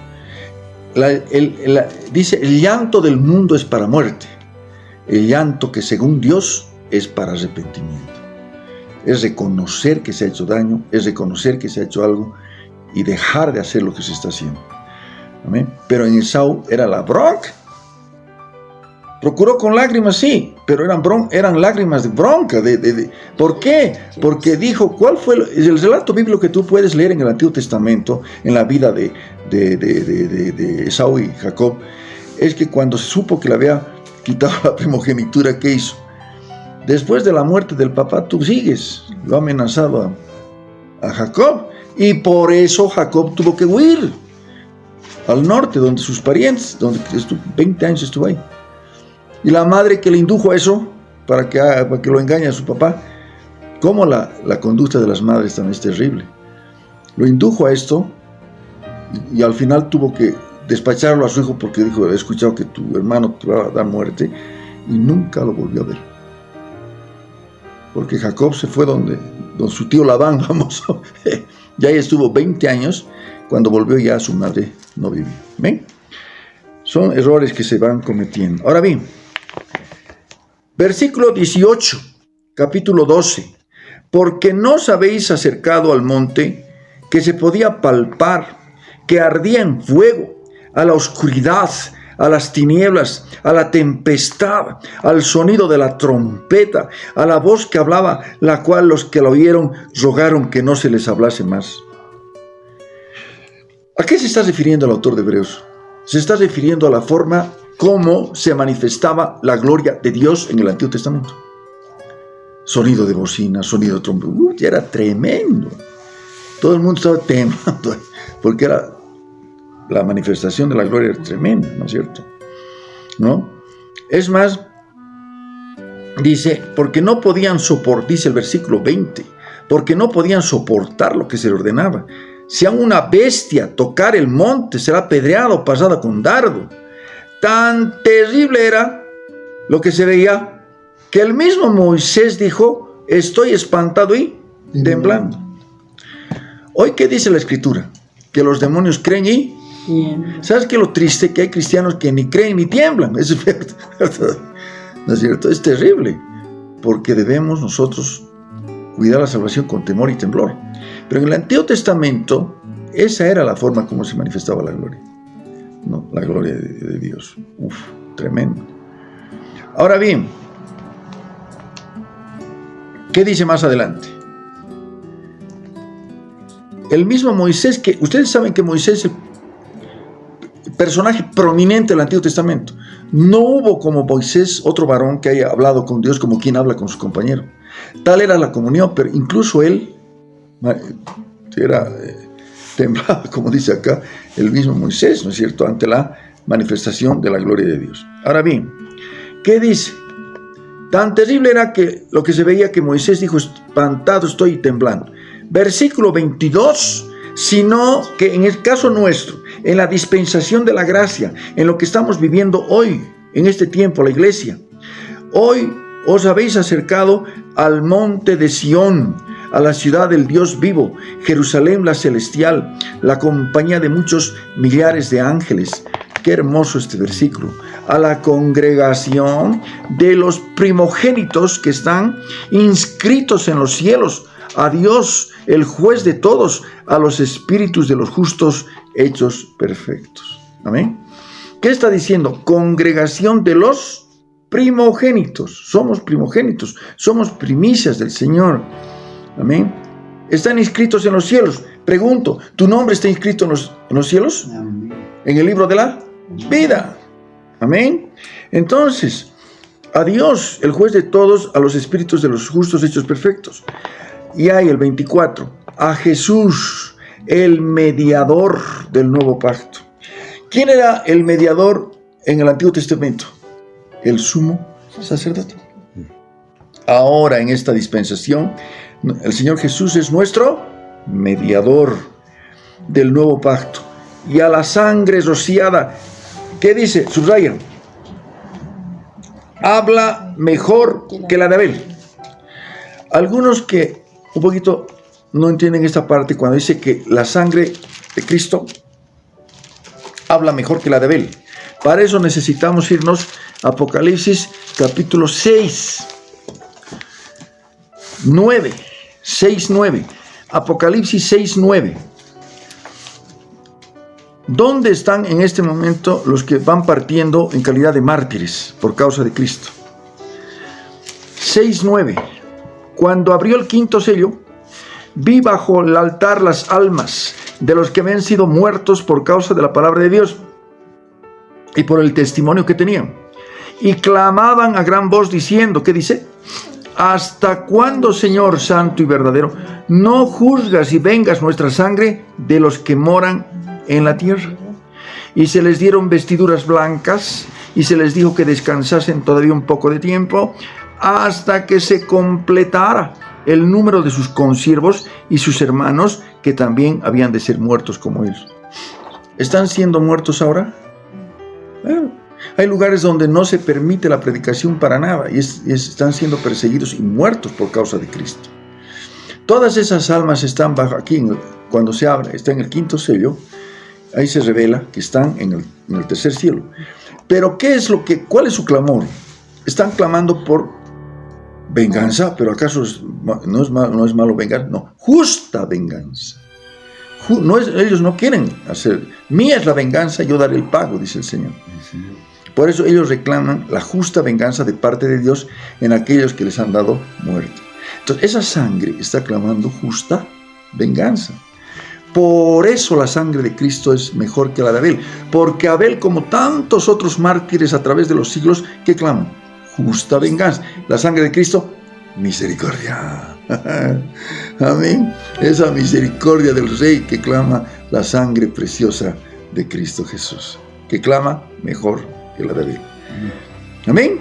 Dice, el llanto del mundo es para muerte. El llanto que según Dios es para arrepentimiento. Es reconocer que se ha hecho daño, es reconocer que se ha hecho algo y dejar de hacer lo que se está haciendo. ¿Amén? Pero en Esaú era la bronca. Procuró con lágrimas, sí, pero eran lágrimas de bronca. ¿Por qué? Porque dijo, ¿cuál fue el relato bíblico que tú puedes leer en el Antiguo Testamento, en la vida de Esaú y Jacob? Es que cuando se supo que le había quitado la primogenitura, ¿qué hizo? Después de la muerte del papá, tú sigues. Lo ha amenazado a Jacob. Y por eso Jacob tuvo que huir al norte, donde sus parientes, donde 20 años estuvo ahí. Y la madre que le indujo a eso, para que lo engañe a su papá. Cómo la conducta de las madres también es terrible. Lo indujo a esto y al final tuvo que despacharlo a su hijo porque dijo, he escuchado que tu hermano te va a dar muerte, y nunca lo volvió a ver. Porque Jacob se fue donde su tío Labán, vamos, ya estuvo 20 años, cuando volvió ya su madre no vivía. ¿Ven? Son errores que se van cometiendo. Ahora bien, versículo 18, capítulo 12. Porque no os habéis acercado al monte que se podía palpar, que ardía en fuego, a la oscuridad, a las tinieblas, a la tempestad, al sonido de la trompeta, a la voz que hablaba, la cual los que la oyeron rogaron que no se les hablase más. ¿A qué se está refiriendo el autor de Hebreos? Se está refiriendo a la forma como se manifestaba la gloria de Dios en el Antiguo Testamento. Sonido de bocina, sonido de trompeta, era tremendo. Todo el mundo estaba temblando, porque era la manifestación de la gloria era tremenda, ¿no es cierto? ¿No? Es más, dice, porque no podían soportar, dice el versículo 20, porque no podían soportar lo que se le ordenaba. Si a una bestia tocar el monte, será apedreado o pasada con dardo. Tan terrible era lo que se veía, que el mismo Moisés dijo, estoy espantado y temblando. Hoy, ¿qué dice la Escritura? Que los demonios creen y... ¿Sabes qué es lo triste? Que hay cristianos que ni creen ni tiemblan. Eso es verdad. ¿No es cierto? Es terrible. Porque debemos nosotros cuidar la salvación con temor y temblor. Pero en el Antiguo Testamento, esa era la forma como se manifestaba la gloria. ¿No? La gloria de Dios. Uf, tremendo. Ahora bien, ¿qué dice más adelante? El mismo Moisés, que ustedes saben que Moisés es el personaje prominente del Antiguo Testamento. No hubo como Moisés otro varón que haya hablado con Dios como quien habla con su compañero. Tal era la comunión, pero incluso él temblaba, como dice acá el mismo Moisés, ¿no es cierto?, ante la manifestación de la gloria de Dios. Ahora bien, ¿qué dice? Tan terrible era que lo que se veía que Moisés dijo, espantado estoy y temblando. Versículo 22, sino que en el caso nuestro, en la dispensación de la gracia, en lo que estamos viviendo hoy, en este tiempo, la iglesia, hoy os habéis acercado al monte de Sión, a la ciudad del Dios vivo, Jerusalén la celestial, la compañía de muchos millares de ángeles. Qué hermoso este versículo. A la congregación de los primogénitos que están inscritos en los cielos, a Dios, el juez de todos, a los espíritus de los justos hechos perfectos. Amén. ¿Qué está diciendo? Congregación de los primogénitos. Somos primogénitos, somos primicias del Señor. Amén. Están inscritos en los cielos. Pregunto, ¿tu nombre está inscrito en los cielos? Amén. En el libro de la vida. Amén. Entonces, a Dios, el juez de todos, a los espíritus de los justos hechos perfectos. Y hay el 24, a Jesús, el mediador del nuevo pacto. ¿Quién era el mediador en el Antiguo Testamento? El sumo sacerdote. Ahora, en esta dispensación, el Señor Jesús es nuestro mediador del nuevo pacto. Y a la sangre rociada, ¿qué dice? Subrayan. Habla mejor que la de Abel. Algunos que un poquito no entienden esta parte cuando dice que la sangre de Cristo habla mejor que la de Abel. Para eso necesitamos irnos a Apocalipsis capítulo 6, 9, 6, 9. Apocalipsis 6, 9. ¿Dónde están en este momento los que van partiendo en calidad de mártires por causa de Cristo? 6:9. Cuando abrió el quinto sello, vi bajo el altar las almas de los que habían sido muertos por causa de la palabra de Dios y por el testimonio que tenían. Y clamaban a gran voz diciendo, ¿qué dice? ¿Hasta cuándo, Señor santo y verdadero, no juzgas y vengas nuestra sangre de los que moran en la tierra? Y se les dieron vestiduras blancas y se les dijo que descansasen todavía un poco de tiempo hasta que se completara el número de sus consiervos y sus hermanos que también habían de ser muertos como ellos. ¿Están siendo muertos ahora? Hay lugares donde no se permite la predicación para nada y están siendo perseguidos y muertos por causa de Cristo. Todas esas almas están bajo aquí, cuando se abre, está en el quinto sello, ahí se revela que están en el tercer cielo. Pero ¿cuál es su clamor? Están clamando por venganza, pero ¿acaso no es malo vengar? No, justa venganza. Ellos no quieren hacer, mía es la venganza, yo daré el pago, dice el Señor. Por eso ellos reclaman la justa venganza de parte de Dios en aquellos que les han dado muerte. Entonces esa sangre está clamando justa venganza. Por eso la sangre de Cristo es mejor que la de Abel, porque Abel, como tantos otros mártires a través de los siglos, ¿qué claman? Justa venganza. La sangre de Cristo, misericordia. Amén. Esa misericordia del Rey que clama la sangre preciosa de Cristo Jesús, que clama mejor que la de Abel. Amén.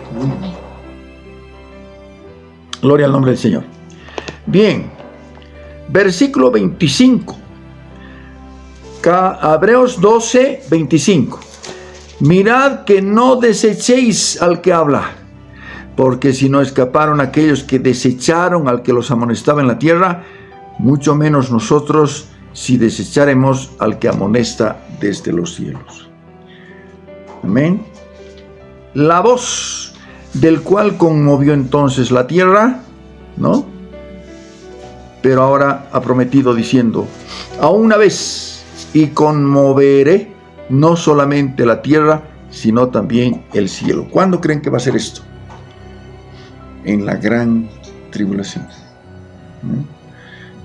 Gloria al nombre del Señor. Bien, versículo 25. Hebreos 12, 25. Mirad que no desechéis al que habla, porque si no escaparon aquellos que desecharon al que los amonestaba en la tierra, mucho menos nosotros si desecharemos al que amonesta desde los cielos. Amén. La voz del cual conmovió entonces la tierra, ¿no? Pero ahora ha prometido diciendo, aún una vez, y conmoveré no solamente la tierra, sino también el cielo. ¿Cuándo creen que va a ser esto? En la gran tribulación.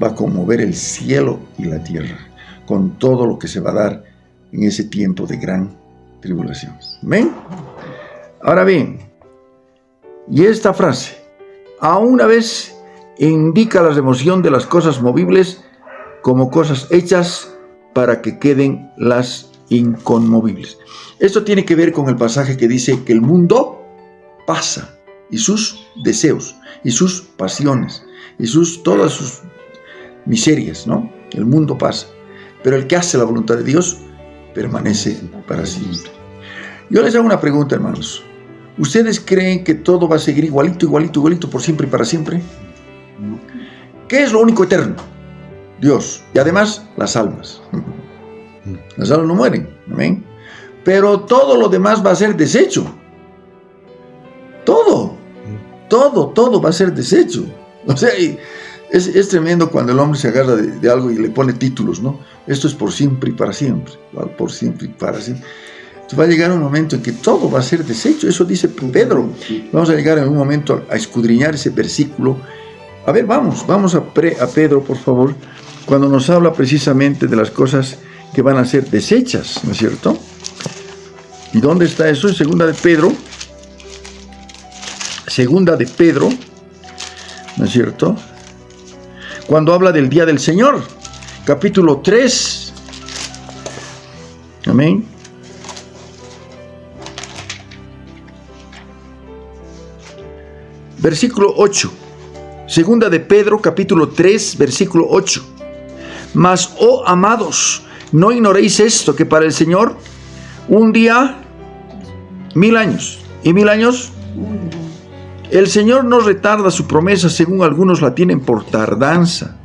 Va a conmover el cielo y la tierra con todo lo que se va a dar en ese tiempo de gran tribulación. ¿Amén? Ahora bien, y esta frase, a una vez indica la remoción de las cosas movibles como cosas hechas para que queden las inconmovibles. Esto tiene que ver con el pasaje que dice que el mundo pasa, y sus deseos, y sus pasiones, y todas sus miserias, ¿no? El mundo pasa, pero el que hace la voluntad de Dios permanece para siempre. Yo les hago una pregunta, hermanos. ¿Ustedes creen que todo va a seguir igualito, igualito, igualito por siempre y para siempre? ¿Qué es lo único eterno? Dios. Y además, las almas. Las almas no mueren. ¿Amén? Pero todo lo demás va a ser deshecho. Todo va a ser deshecho. O sea, es tremendo cuando el hombre se agarra de algo y le pone títulos, ¿no? Esto es por siempre y para siempre. Por siempre y para siempre. Entonces va a llegar un momento en que todo va a ser deshecho. Eso dice Pedro. Vamos a llegar en un momento a escudriñar ese versículo. A ver, vamos a Pedro, por favor, cuando nos habla precisamente de las cosas que van a ser deshechas, ¿no es cierto? ¿Y dónde está eso? En Segunda de Pedro, ¿no es cierto? Cuando habla del día del Señor, capítulo 3, amén. Versículo 8, Segunda de Pedro, capítulo 3, versículo 8. Mas, oh amados, no ignoréis esto, que para el Señor un día, 1000 años, y 1000 años, el Señor no retarda su promesa, según algunos la tienen por tardanza,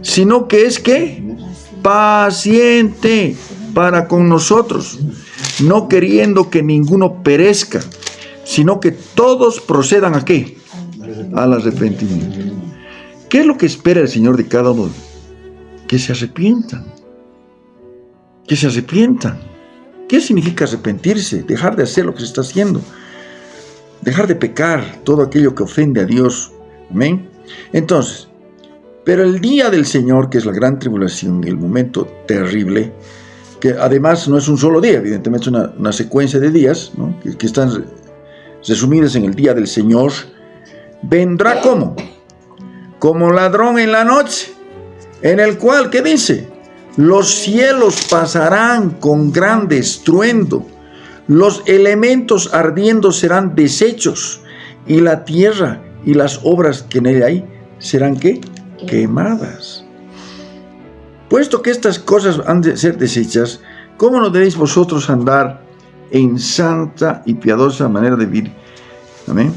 sino que es que paciente para con nosotros, no queriendo que ninguno perezca, sino que todos procedan ¿a qué? Al arrepentimiento. ¿Qué es lo que espera el Señor de cada uno? Que se arrepientan. Que se arrepientan. ¿Qué significa arrepentirse? Dejar de hacer lo que se está haciendo. Dejar de pecar todo aquello que ofende a Dios. Amén. Entonces, pero el día del Señor, que es la gran tribulación, el momento terrible, que además no es un solo día, evidentemente es una secuencia de días, ¿no? que están resumidas en el día del Señor, vendrá como ladrón en la noche, en el cual, ¿qué dice? Los cielos pasarán con grande estruendo, los elementos ardiendo serán deshechos, y la tierra y las obras que en ella hay serán ¿qué? Quemadas. Puesto que estas cosas han de ser deshechas, ¿cómo no debéis vosotros andar en santa y piadosa manera de vivir? Amén.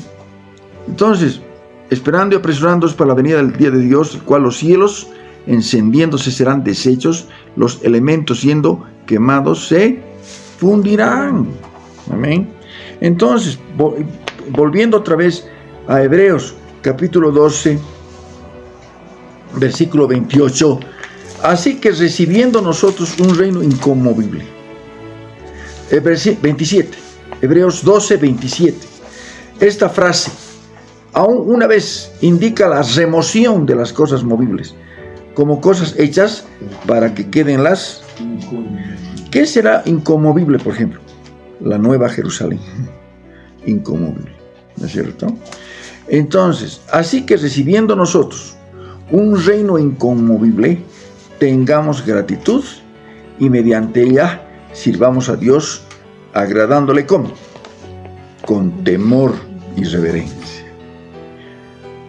Entonces, esperando y apresurándoos para la venida del día de Dios, el cual los cielos encendiéndose serán deshechos, los elementos siendo quemados se fundirán. Amén. Entonces, volviendo otra vez a Hebreos capítulo 12, versículo 28, así que recibiendo nosotros un reino inconmovible. 27, Hebreos 12, 27. Esta frase, aún una vez, indica la remoción de las cosas movibles, como cosas hechas para que queden las... ¿Qué será inconmovible, por ejemplo? La Nueva Jerusalén. Inconmovible, ¿no es cierto? Entonces, así que recibiendo nosotros un reino inconmovible, tengamos gratitud y mediante ella sirvamos a Dios, agradándole ¿cómo? Con temor y reverencia.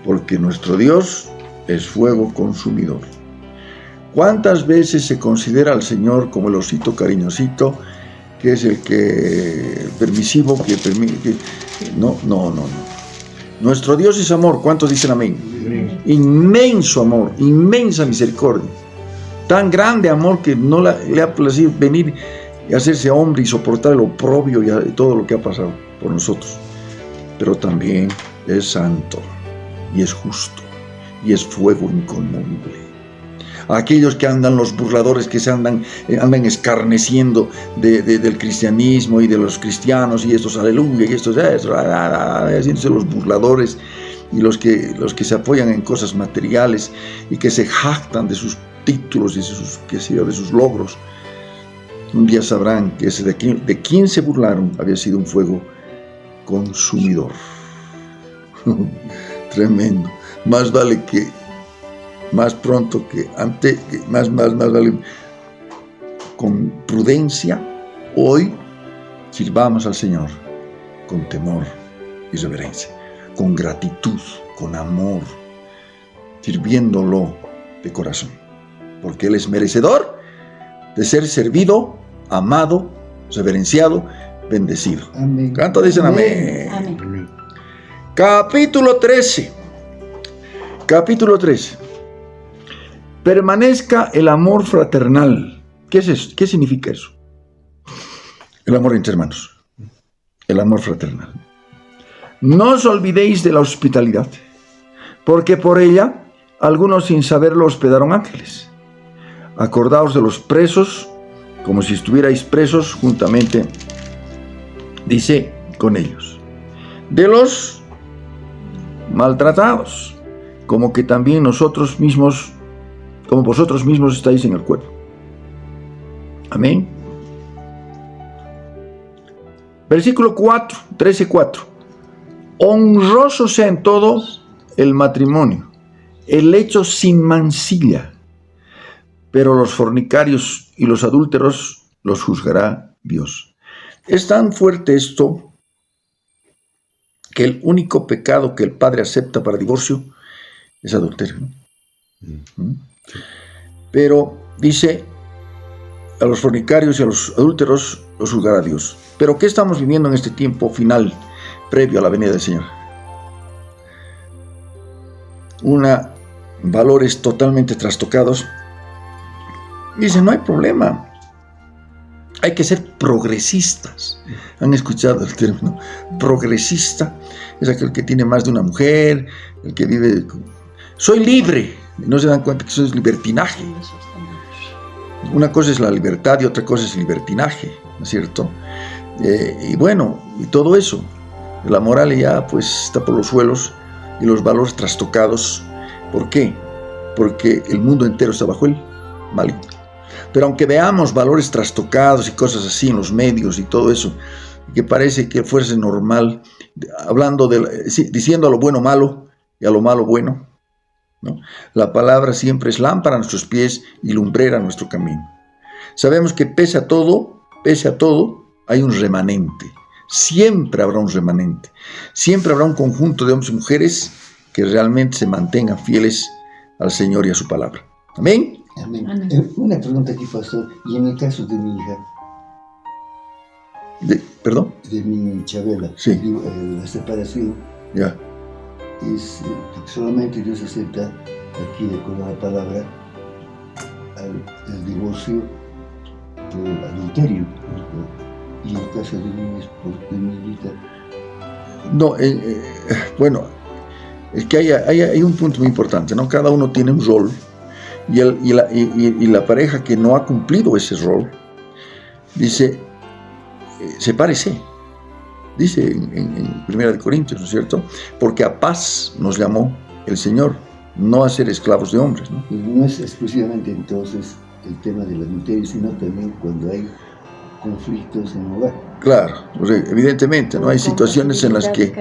Porque nuestro Dios es fuego consumidor. ¿Cuántas veces se considera al Señor como el osito cariñosito, que es el que permisivo, que permite? No. Nuestro Dios es amor. ¿Cuántos dicen amén? Inmenso amor, inmensa misericordia. Tan grande amor que no le ha placido venir y hacerse hombre y soportar el oprobio y todo lo que ha pasado por nosotros. Pero también es santo y es justo y es fuego inconmovible. Aquellos que andan, los burladores que se andan escarneciendo del cristianismo y de los cristianos y estos aleluya y estos haciéndose los burladores y los que se apoyan en cosas materiales y que se jactan de sus títulos y de sus logros, un día sabrán que ese de quien se burlaron había sido un fuego consumidor. Tremendo. Más vale que más pronto que antes, más vale con prudencia, hoy sirvamos al Señor con temor y reverencia, con gratitud, con amor, sirviéndolo de corazón, porque Él es merecedor de ser servido, amado, reverenciado, bendecido. Amén. ¿Cuántos dicen amén? Amén. Capítulo 13. Capítulo 13. Permanezca el amor fraternal. ¿Qué es eso? ¿Qué significa eso? El amor entre hermanos. El amor fraternal. No os olvidéis de la hospitalidad, porque por ella algunos sin saberlo hospedaron ángeles. Acordaos de los presos, como si estuvierais presos juntamente, dice, con ellos. De los maltratados, como que también nosotros mismos, como vosotros mismos estáis en el cuerpo. Amén. Versículo 4, 13:4. Honroso sea en todo el matrimonio, el hecho sin mancilla, pero los fornicarios y los adúlteros los juzgará Dios. Es tan fuerte esto que el único pecado que el padre acepta para divorcio es adulterio, ¿no? Pero dice, a los fornicarios y a los adúlteros los juzgará Dios. Pero ¿qué estamos viviendo en este tiempo final, previo a la venida del Señor? Valores totalmente trastocados. Dice, no hay problema. Hay que ser progresistas. ¿Han escuchado el término? Progresista es aquel que tiene más de una mujer, el que vive... Soy libre. No se dan cuenta que eso es libertinaje. Una cosa es la libertad y otra cosa es el libertinaje, ¿no es cierto? Y bueno, y todo eso. La moral ya pues está por los suelos y los valores trastocados. ¿Por qué? Porque el mundo entero está bajo el maligno. Pero aunque veamos valores trastocados y cosas así en los medios y todo eso, que parece que fuese normal, hablando diciendo a lo bueno malo y a lo malo bueno, ¿no? La palabra siempre es lámpara a nuestros pies y lumbrera a nuestro camino. Sabemos que pese a todo, hay un remanente. Siempre habrá un remanente. Siempre habrá un conjunto de hombres y mujeres que realmente se mantengan fieles al Señor y a su palabra. Amén. Amén. Amén. Una pregunta aquí, pastor. Y en el caso de mi hija, ¿Perdón? de mi Chabela, Sí. la separación, Ya. es solamente Dios acepta aquí, de acuerdo a la palabra, el divorcio por adulterio. Y en el caso de mi hija, No, bueno, es que hay un punto muy importante, ¿no? Cada uno tiene un rol y la pareja que no ha cumplido ese rol dice, sepárese. Dice en 1 Corintios, ¿no es cierto? Porque a paz nos llamó el Señor, no a ser esclavos de hombres, ¿no? y no es exclusivamente entonces el tema del adulterio, sino también cuando hay conflictos en el hogar. Claro, o sea, evidentemente, ¿no? Hay situaciones en las que...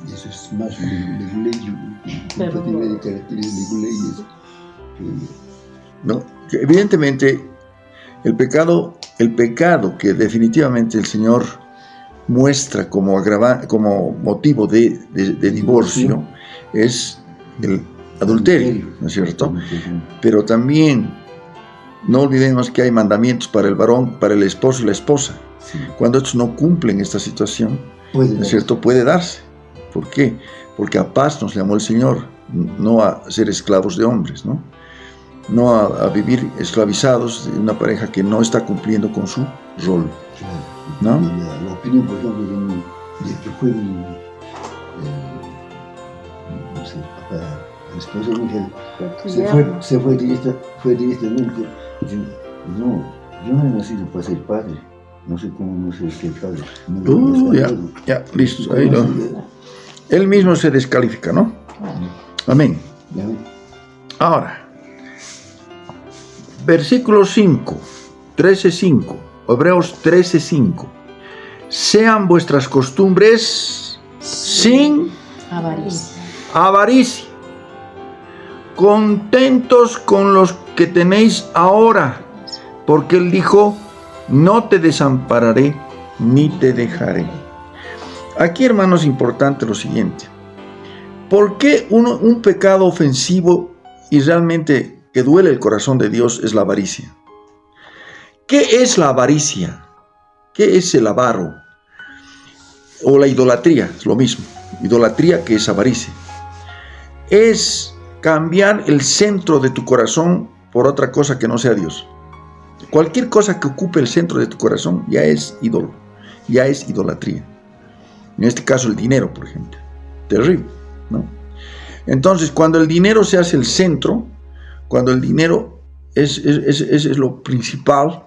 Eso es más compatible de caracteres leguleyes. ¿No? Que evidentemente el pecado que definitivamente el Señor muestra como motivo de divorcio es el adulterio, ¿no es cierto? Pero también no olvidemos que hay mandamientos para el varón, para el esposo y la esposa. Sí. Cuando estos no cumplen esta situación, ¿no es cierto? Puede darse. ¿Por qué? Porque a paz nos llamó el Señor, no a ser esclavos de hombres, ¿no? No a vivir esclavizados de una pareja que no está cumpliendo con su rol. Claro. ¿No? La opinión, por ejemplo, de que fue no sé, papá, el esposo de mi hija, se fue directamente diciendo, no, yo no he nacido para ser padre, no sé cómo no sé ser padre. No ya, listo, ahí lo... Él mismo se descalifica, ¿no? Amén. Ahora, versículo 5, 13:5, Hebreos 13:5. Sean vuestras costumbres sin avaricia, contentos con los que tenéis ahora, porque Él dijo, no te desampararé ni te dejaré. Aquí, hermanos, es importante lo siguiente. ¿Por qué un pecado ofensivo y realmente que duele el corazón de Dios es la avaricia? ¿Qué es la avaricia? ¿Qué es el avaro? O la idolatría, es lo mismo. Idolatría que es avaricia. Es cambiar el centro de tu corazón por otra cosa que no sea Dios. Cualquier cosa que ocupe el centro de tu corazón ya es ídolo, ya es idolatría. En este caso el dinero, por ejemplo. Terrible, ¿no? Entonces, cuando el dinero se hace el centro, cuando el dinero es lo principal,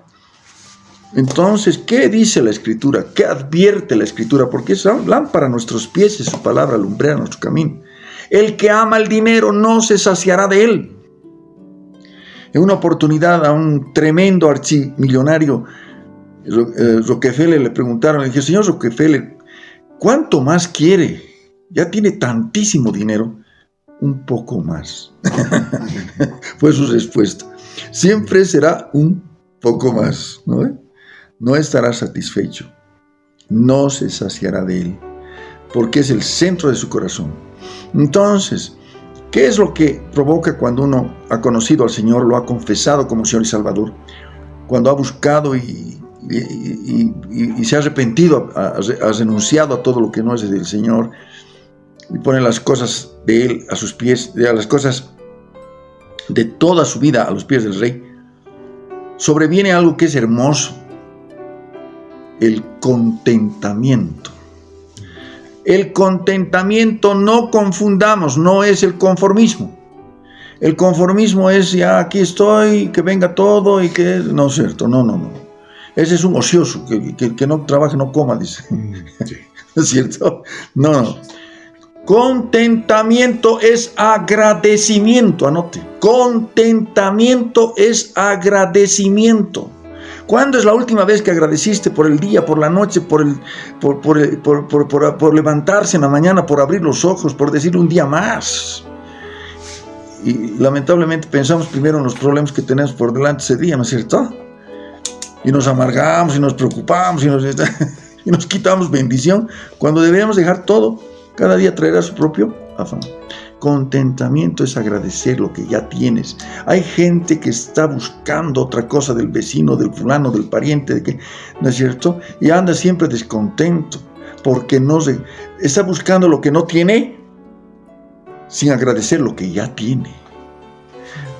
entonces, ¿qué dice la Escritura? ¿Qué advierte la Escritura? Porque es lámpara a nuestros pies y su palabra alumbrera nuestro camino. El que ama el dinero no se saciará de él. En una oportunidad a un tremendo archimillonario, Rockefeller, le preguntaron, le dije, señor Rockefeller, ¿cuánto más quiere? Ya tiene tantísimo dinero. Un poco más. Fue su respuesta. Siempre será un poco más, ¿no? No estará satisfecho. No se saciará de él, porque es el centro de su corazón. Entonces, ¿qué es lo que provoca cuando uno ha conocido al Señor, lo ha confesado como Señor y Salvador? Cuando ha buscado y se ha arrepentido, ha renunciado a todo lo que no es del Señor, y pone las cosas de Él a sus pies, las cosas de toda su vida a los pies del Rey, sobreviene algo que es hermoso: el contentamiento. El contentamiento, no confundamos, no es el conformismo. El conformismo es, ya aquí estoy, que venga todo y que... No es cierto, no. Ese es un ocioso, que no trabaje, no coma, dice. Sí. ¿No es cierto? No. Contentamiento es agradecimiento, anote. Contentamiento es agradecimiento. ¿Cuándo es la última vez que agradeciste por el día, por la noche, por levantarse en la mañana, por abrir los ojos, por decir un día más? Y lamentablemente pensamos primero en los problemas que tenemos por delante ese día, ¿no es cierto? Y nos amargamos y nos preocupamos y nos quitamos bendición, cuando deberíamos dejar todo. Cada día traerá su propio afán. Contentamiento es agradecer lo que ya tienes. Hay gente que está buscando otra cosa del vecino, del fulano, del pariente, ¿no es cierto? Y anda siempre descontento porque está buscando lo que no tiene sin agradecer lo que ya tiene.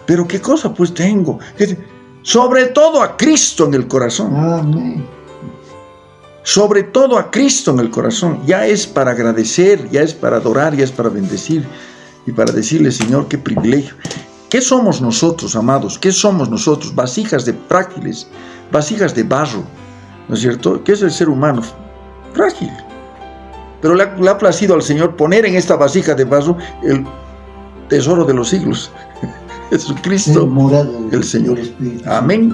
Pero ¿qué cosa pues tengo? Sobre todo a Cristo en el corazón. Amén. Sobre todo a Cristo en el corazón. Ya es para agradecer, ya es para adorar, ya es para bendecir y para decirle, Señor, qué privilegio. ¿Qué somos nosotros, amados? ¿Qué somos nosotros? Vasijas de frágiles, vasijas de barro, ¿no es cierto? ¿Qué es el ser humano? Frágil. Pero le ha placido al Señor poner en esta vasija de barro el tesoro de los siglos. Jesucristo, el Señor. Amén.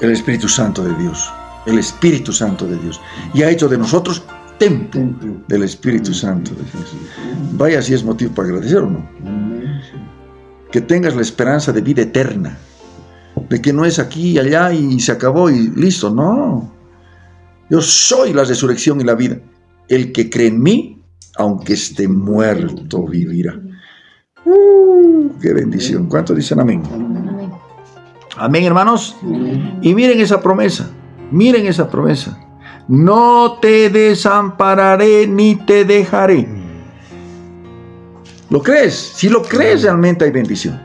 El Espíritu Santo de Dios. El Espíritu Santo de Dios. Y ha hecho de nosotros templo del Espíritu Santo de Dios. Vaya si es motivo para agradecer o no. Que tengas la esperanza de vida eterna. De que no es aquí y allá y se acabó y listo. No. Yo soy la resurrección y la vida. El que cree en mí, aunque esté muerto, vivirá. ¡Qué bendición! ¿Cuántos dicen amén? Amén, hermanos. Y miren esa promesa. Miren esa promesa. No te desampararé ni te dejaré. ¿Lo crees? Si lo crees, realmente hay bendición.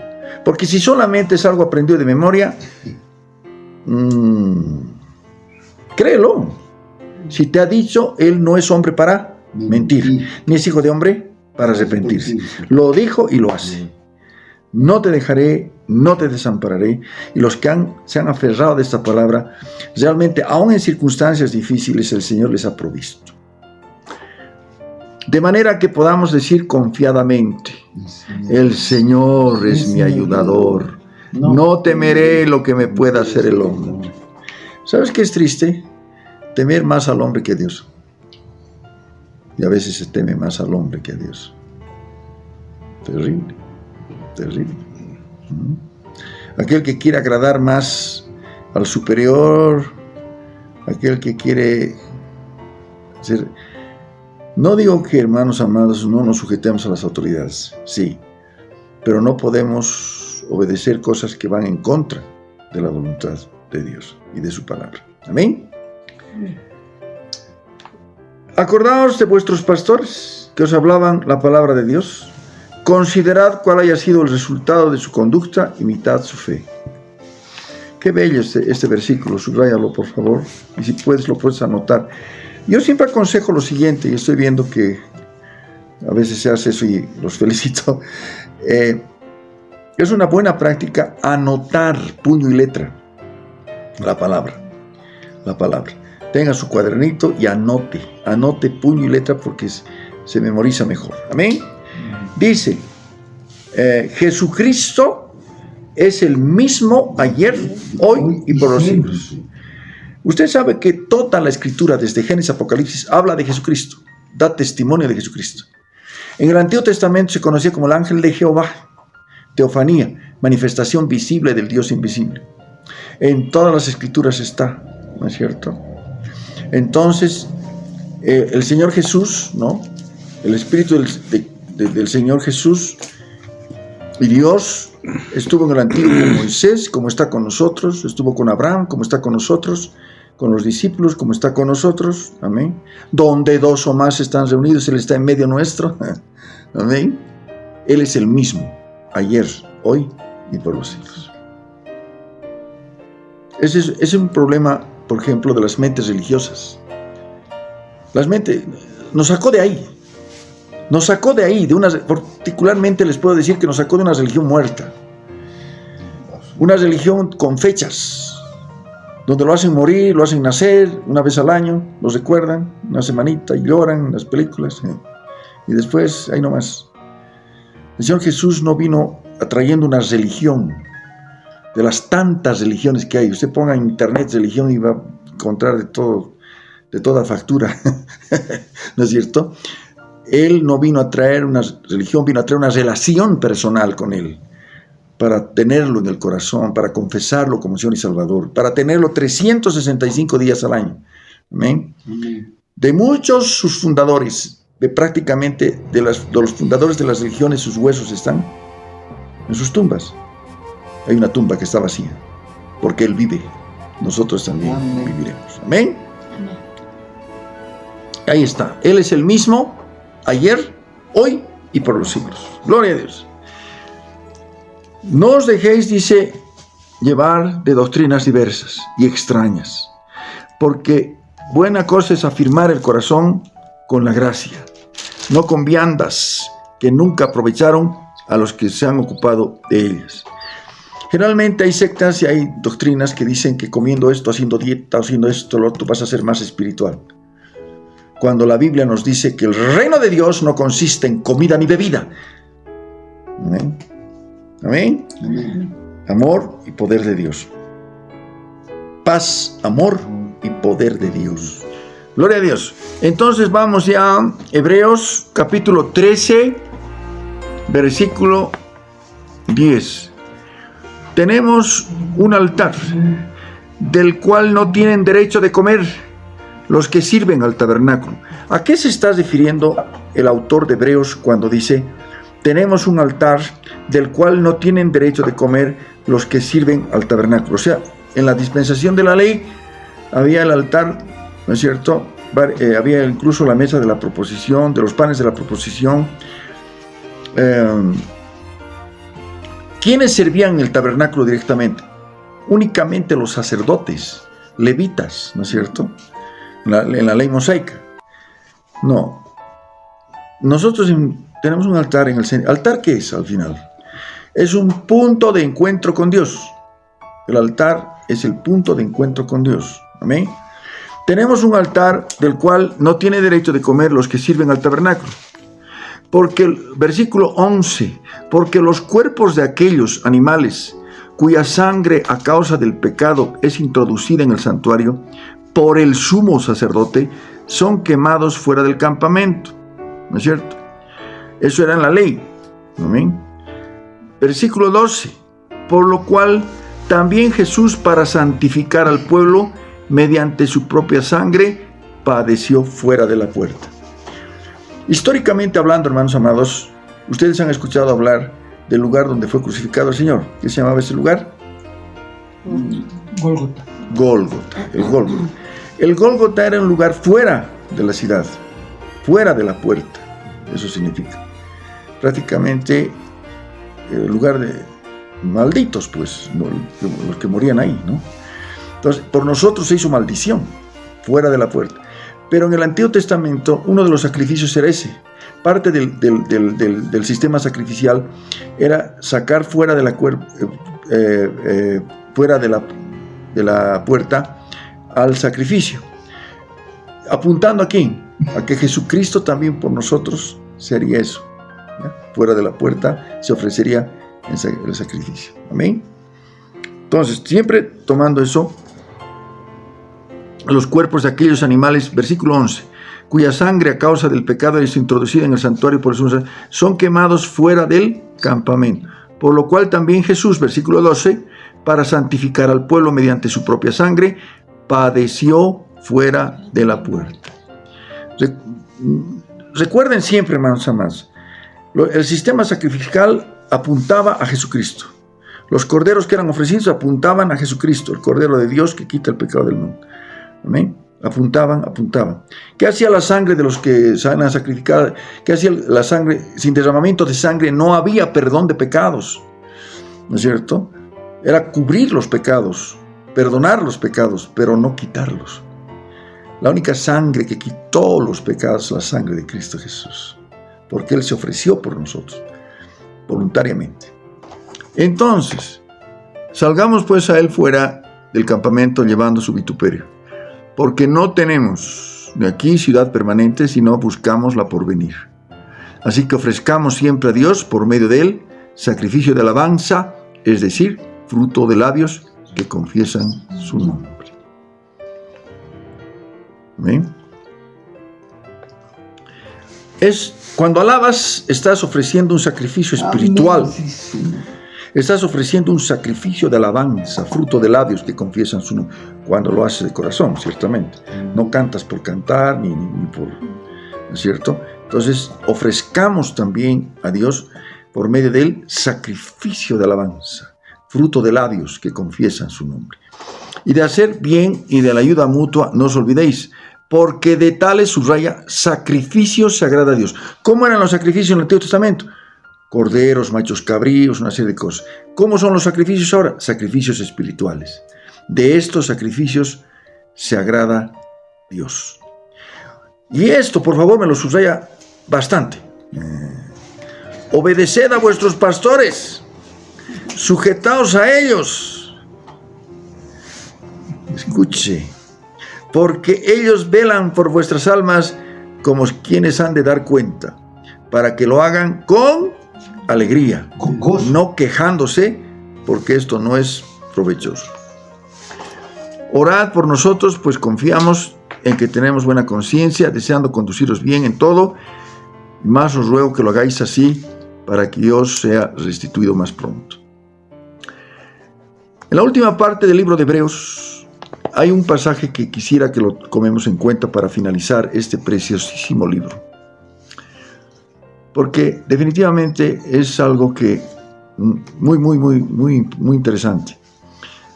Porque si solamente es algo aprendido de memoria, créelo. Si te ha dicho, Él no es hombre para mentir, ni es hijo de hombre para arrepentirse. Lo dijo y lo hace. No te dejaré, no te desampararé. Y los que se han aferrado de esta palabra, realmente, aún en circunstancias difíciles, el Señor les ha provisto. De manera que podamos decir confiadamente, el Señor es mi ayudador. No temeré lo que me pueda hacer el hombre. ¿Sabes qué es triste? Temer más al hombre que a Dios. Y a veces se teme más al hombre que a Dios. Terrible. Terrible. Aquel que quiere agradar más al superior, aquel que quiere ser. No digo que, hermanos amados, no nos sujetemos a las autoridades, sí, pero no podemos obedecer cosas que van en contra de la voluntad de Dios y de su palabra. Amén. Acordaos de vuestros pastores que os hablaban la palabra de Dios. Considerad cuál haya sido el resultado de su conducta, imitad su fe. Qué bello este versículo, subráyalo por favor, y si puedes lo puedes anotar. Yo siempre aconsejo lo siguiente, y estoy viendo que a veces se hace eso y los felicito. Es una buena práctica anotar puño y letra la palabra. Tenga su cuadernito y anote puño y letra porque se memoriza mejor. Amén. Dice, Jesucristo es el mismo ayer, hoy y por los siglos. Usted sabe que toda la escritura, desde Génesis a Apocalipsis, habla de Jesucristo, da testimonio de Jesucristo. En el Antiguo Testamento se conocía como el ángel de Jehová, teofanía, manifestación visible del Dios invisible. En todas las escrituras está, ¿no es cierto? Entonces, el Señor Jesús, ¿no? El Espíritu del Señor Jesús y Dios estuvo en el Antiguo con Moisés, como está con nosotros, estuvo con Abraham, como está con nosotros, con los discípulos, como está con nosotros, amén. Donde dos o más están reunidos, Él está en medio nuestro, amén. Él es el mismo, ayer, hoy y por los siglos. Ese es un problema, por ejemplo, de las mentes religiosas. Las mentes, nos sacó de ahí, particularmente les puedo decir que nos sacó de una religión muerta, una religión con fechas, donde lo hacen morir, lo hacen nacer, una vez al año, lo recuerdan, una semanita y lloran en las películas, y después, ahí nomás. El Señor Jesús no vino atrayendo una religión, de las tantas religiones que hay. Usted ponga en internet religión y va a encontrar de todo, de toda factura, ¿no es cierto? Él no vino a traer una religión, vino a traer una relación personal con Él, para tenerlo en el corazón, para confesarlo como Señor y Salvador, para tenerlo 365 días al año. ¿Amén? De muchos sus fundadores, prácticamente de los fundadores de las religiones, sus huesos están en sus tumbas. Hay una tumba que está vacía, porque Él vive, nosotros también viviremos. Amén. Ahí está, Él es el mismo, ayer, hoy y por los siglos. Gloria a Dios. No os dejéis, dice, llevar de doctrinas diversas y extrañas, porque buena cosa es afirmar el corazón con la gracia, no con viandas que nunca aprovecharon a los que se han ocupado de ellas. Generalmente hay sectas y hay doctrinas que dicen que comiendo esto, haciendo dieta, haciendo esto, lo otro, vas a ser más espiritual. Cuando la Biblia nos dice que el reino de Dios no consiste en comida ni bebida. ¿Amén? ¿Amén? Amén. Amor y poder de Dios. Paz, amor y poder de Dios. Gloria a Dios. Entonces vamos ya a Hebreos capítulo 13, versículo 10. Tenemos un altar del cual no tienen derecho de comer los que sirven al tabernáculo. ¿A qué se está refiriendo el autor de Hebreos cuando dice: tenemos un altar del cual no tienen derecho de comer los que sirven al tabernáculo? O sea, en la dispensación de la ley había el altar, ¿no es cierto? Había incluso la mesa de la proposición, de los panes de la proposición. ¿Quiénes servían en el tabernáculo directamente? Únicamente los sacerdotes, levitas, ¿no es cierto? En la ley mosaica. No. Nosotros tenemos un altar en el centro. ¿Altar qué es al final? Es un punto de encuentro con Dios. El altar es el punto de encuentro con Dios. Amén. Tenemos un altar del cual no tiene derecho de comer los que sirven al tabernáculo. Porque el versículo 11, porque los cuerpos de aquellos animales cuya sangre a causa del pecado es introducida en el santuario por el sumo sacerdote, son quemados fuera del campamento. ¿No es cierto? Eso era en la ley. Amén. Versículo 12, por lo cual también Jesús, para santificar al pueblo mediante su propia sangre, padeció fuera de la puerta. Históricamente hablando, hermanos amados, ustedes han escuchado hablar del lugar donde fue crucificado el Señor. ¿Qué se llamaba ese lugar? Gólgota. Gólgota, el Gólgota. El Gólgota era un lugar fuera de la ciudad, fuera de la puerta. Eso significa prácticamente el lugar de malditos, pues, ¿no? Los que morían ahí, ¿no? Entonces, por nosotros se hizo maldición, fuera de la puerta. Pero en el Antiguo Testamento, uno de los sacrificios era ese. Parte del sistema sacrificial era sacar fuera de la puerta al sacrificio. Apuntando aquí, a que Jesucristo también por nosotros sería eso, ¿ya? Fuera de la puerta se ofrecería el sacrificio. Amén. Entonces, siempre tomando eso, los cuerpos de aquellos animales, versículo 11, cuya sangre a causa del pecado es introducida en el santuario por el son quemados fuera del campamento. Por lo cual también Jesús, versículo 12, para santificar al pueblo mediante su propia sangre, padeció fuera de la puerta. Recuerden siempre, hermanos amados, el sistema sacrificial apuntaba a Jesucristo. Los corderos que eran ofrecidos apuntaban a Jesucristo, el Cordero de Dios que quita el pecado del mundo. Amén. Apuntaban. ¿Qué hacía la sangre de los que se van a sacrificar? ¿Qué hacía la sangre? Sin derramamiento de sangre no había perdón de pecados, ¿no es cierto? Era cubrir los pecados, perdonar los pecados, pero no quitarlos. La única sangre que quitó los pecados es la sangre de Cristo Jesús, porque Él se ofreció por nosotros, voluntariamente. Entonces, salgamos pues a Él fuera del campamento llevando su vituperio, porque no tenemos de aquí ciudad permanente, sino buscamos la porvenir. Así que ofrezcamos siempre a Dios, por medio de Él, sacrificio de alabanza, es decir, fruto de labios que confiesan su nombre. ¿Amén? Cuando alabas, estás ofreciendo un sacrificio espiritual. Estás ofreciendo un sacrificio de alabanza, fruto de labios que confiesan su nombre. Cuando lo haces de corazón, ciertamente. No cantas por cantar, ni por... ¿no es cierto? Entonces, ofrezcamos también a Dios, por medio de Él, sacrificio de alabanza, fruto de labios que confiesan su nombre. Y de hacer bien y de la ayuda mutua, no os olvidéis, porque de tales, subraya, sacrificios se agrada a Dios. ¿Cómo eran los sacrificios en el Antiguo Testamento? Corderos, machos cabríos, una serie de cosas. ¿Cómo son los sacrificios ahora? Sacrificios espirituales. De estos sacrificios se agrada Dios. Y esto, por favor, me lo subraya bastante. Obedeced a vuestros pastores, sujetaos a ellos. Escuche, porque ellos velan por vuestras almas como quienes han de dar cuenta, para que lo hagan con alegría, con gozo, no quejándose, porque esto no es provechoso. Orad por nosotros, pues confiamos en que tenemos buena conciencia, deseando conduciros bien en todo, y más os ruego que lo hagáis así, para que Dios sea restituido más pronto. En la última parte del libro de Hebreos, hay un pasaje que quisiera que lo tomemos en cuenta para finalizar este preciosísimo libro. Porque definitivamente es algo que muy interesante.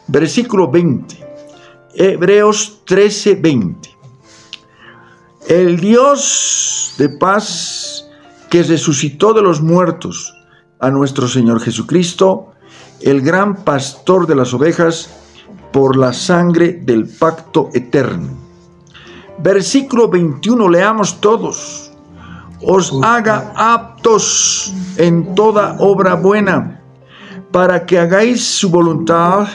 Versículo 20. Hebreos 13:20. El Dios de paz que resucitó de los muertos a nuestro Señor Jesucristo, el gran pastor de las ovejas, por la sangre del pacto eterno. Versículo 21, leamos todos. Os haga aptos en toda obra buena, para que hagáis su voluntad,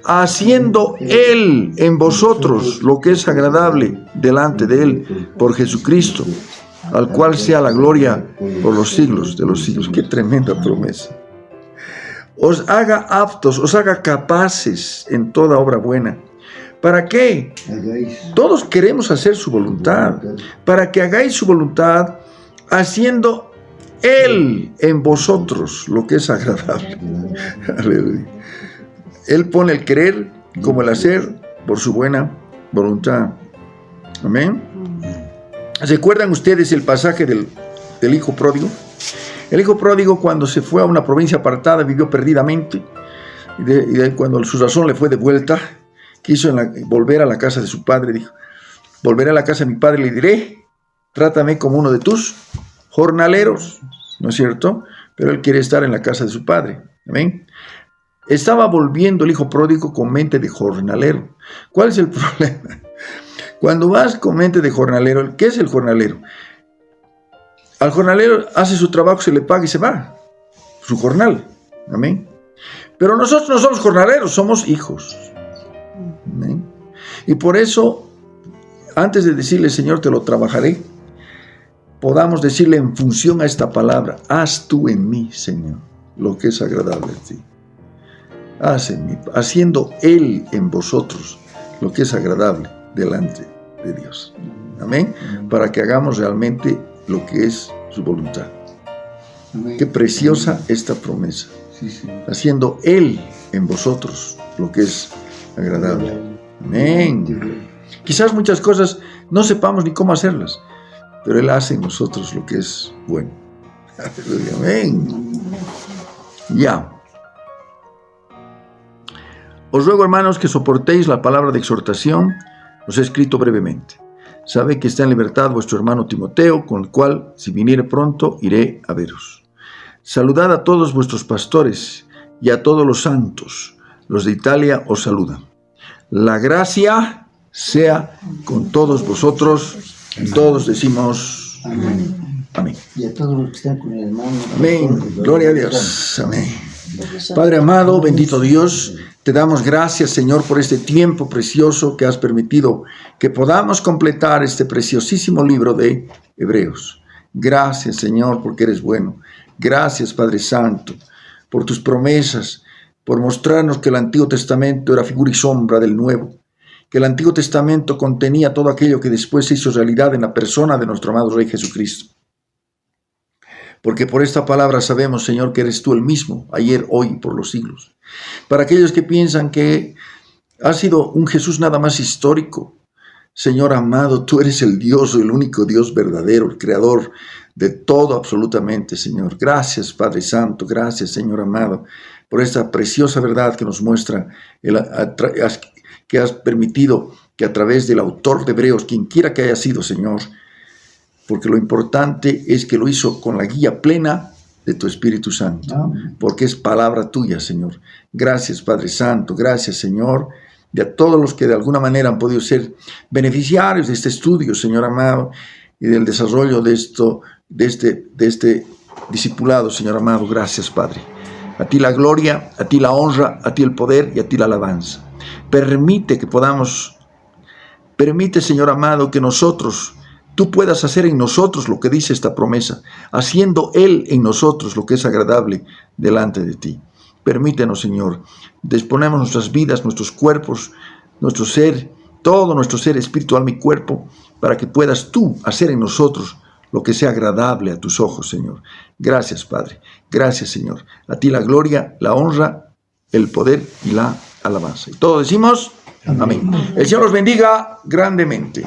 haciendo Él en vosotros lo que es agradable delante de Él, por Jesucristo, al cual sea la gloria por los siglos de los siglos. ¡Qué tremenda promesa! Os haga aptos, os haga capaces en toda obra buena. ¿Para qué? Todos queremos hacer su voluntad. Para que hagáis su voluntad, haciendo Él en vosotros lo que es agradable. Aleluya. Él pone el querer como el hacer por su buena voluntad. Amén. ¿Recuerdan ustedes el pasaje del hijo pródigo? El hijo pródigo, cuando se fue a una provincia apartada, vivió perdidamente. Y cuando su razón le fue devuelta, quiso volver a la casa de su padre. Dijo: volveré a la casa de mi padre y le diré: trátame como uno de tus jornaleros. ¿No es cierto? Pero él quiere estar en la casa de su padre. Amén. Estaba volviendo el hijo pródigo con mente de jornalero. ¿Cuál es el problema? Cuando vas con mente de jornalero, ¿qué es el jornalero? Al jornalero hace su trabajo, se le paga y se va. Su jornal. Amén. Pero nosotros no somos jornaleros, somos hijos. Amén. Y por eso, antes de decirle: Señor, te lo trabajaré, podamos decirle en función a esta palabra: haz tú en mí, Señor, lo que es agradable a ti. Haz en mí, haciendo Él en vosotros lo que es agradable delante de Dios. Amén. Para que hagamos realmente lo que es su voluntad. Qué preciosa esta promesa. Haciendo Él en vosotros lo que es agradable. Amén. Quizás muchas cosas no sepamos ni cómo hacerlas, pero Él hace en nosotros lo que es bueno. Amén. Ya. Os ruego, hermanos, que soportéis la palabra de exhortación. Os he escrito brevemente. Sabe que está en libertad vuestro hermano Timoteo, con el cual, si viniere pronto, iré a veros. Saludad a todos vuestros pastores y a todos los santos. Los de Italia os saludan. La gracia sea con todos vosotros. Todos decimos amén. Amén. Y a todos los que están con el hermano. Amén. Gloria a Dios. Amén. Padre amado, bendito Dios, te damos gracias, Señor, por este tiempo precioso que has permitido que podamos completar este preciosísimo libro de Hebreos. Gracias, Señor, porque eres bueno. Gracias, Padre Santo, por tus promesas, por mostrarnos que el Antiguo Testamento era figura y sombra del Nuevo, que el Antiguo Testamento contenía todo aquello que después se hizo realidad en la persona de nuestro amado Rey Jesucristo. Porque por esta palabra sabemos, Señor, que eres tú el mismo, ayer, hoy y por los siglos. Para aquellos que piensan que ha sido un Jesús nada más histórico, Señor amado, tú eres el Dios, el único Dios verdadero, el creador de todo absolutamente, Señor. Gracias, Padre Santo, gracias, Señor amado, por esta preciosa verdad que nos muestra, que has permitido que a través del autor de Hebreos, quien quiera que haya sido, Señor, porque lo importante es que lo hizo con la guía plena de tu Espíritu Santo, porque es palabra tuya, Señor. Gracias, Padre Santo, gracias, Señor, y a todos los que de alguna manera han podido ser beneficiarios de este estudio, Señor amado, y del desarrollo de este discipulado, Señor amado. Gracias, Padre. A ti la gloria, a ti la honra, a ti el poder y a ti la alabanza. Permite, Señor amado, que tú puedas hacer en nosotros lo que dice esta promesa, haciendo Él en nosotros lo que es agradable delante de ti. Permítenos, Señor, disponemos nuestras vidas, nuestros cuerpos, nuestro ser, todo nuestro ser, espíritu, alma y cuerpo, para que puedas tú hacer en nosotros lo que sea agradable a tus ojos, Señor. Gracias, Padre. Gracias, Señor. A ti la gloria, la honra, el poder y la alabanza. Y todos decimos amén. El Señor los bendiga grandemente.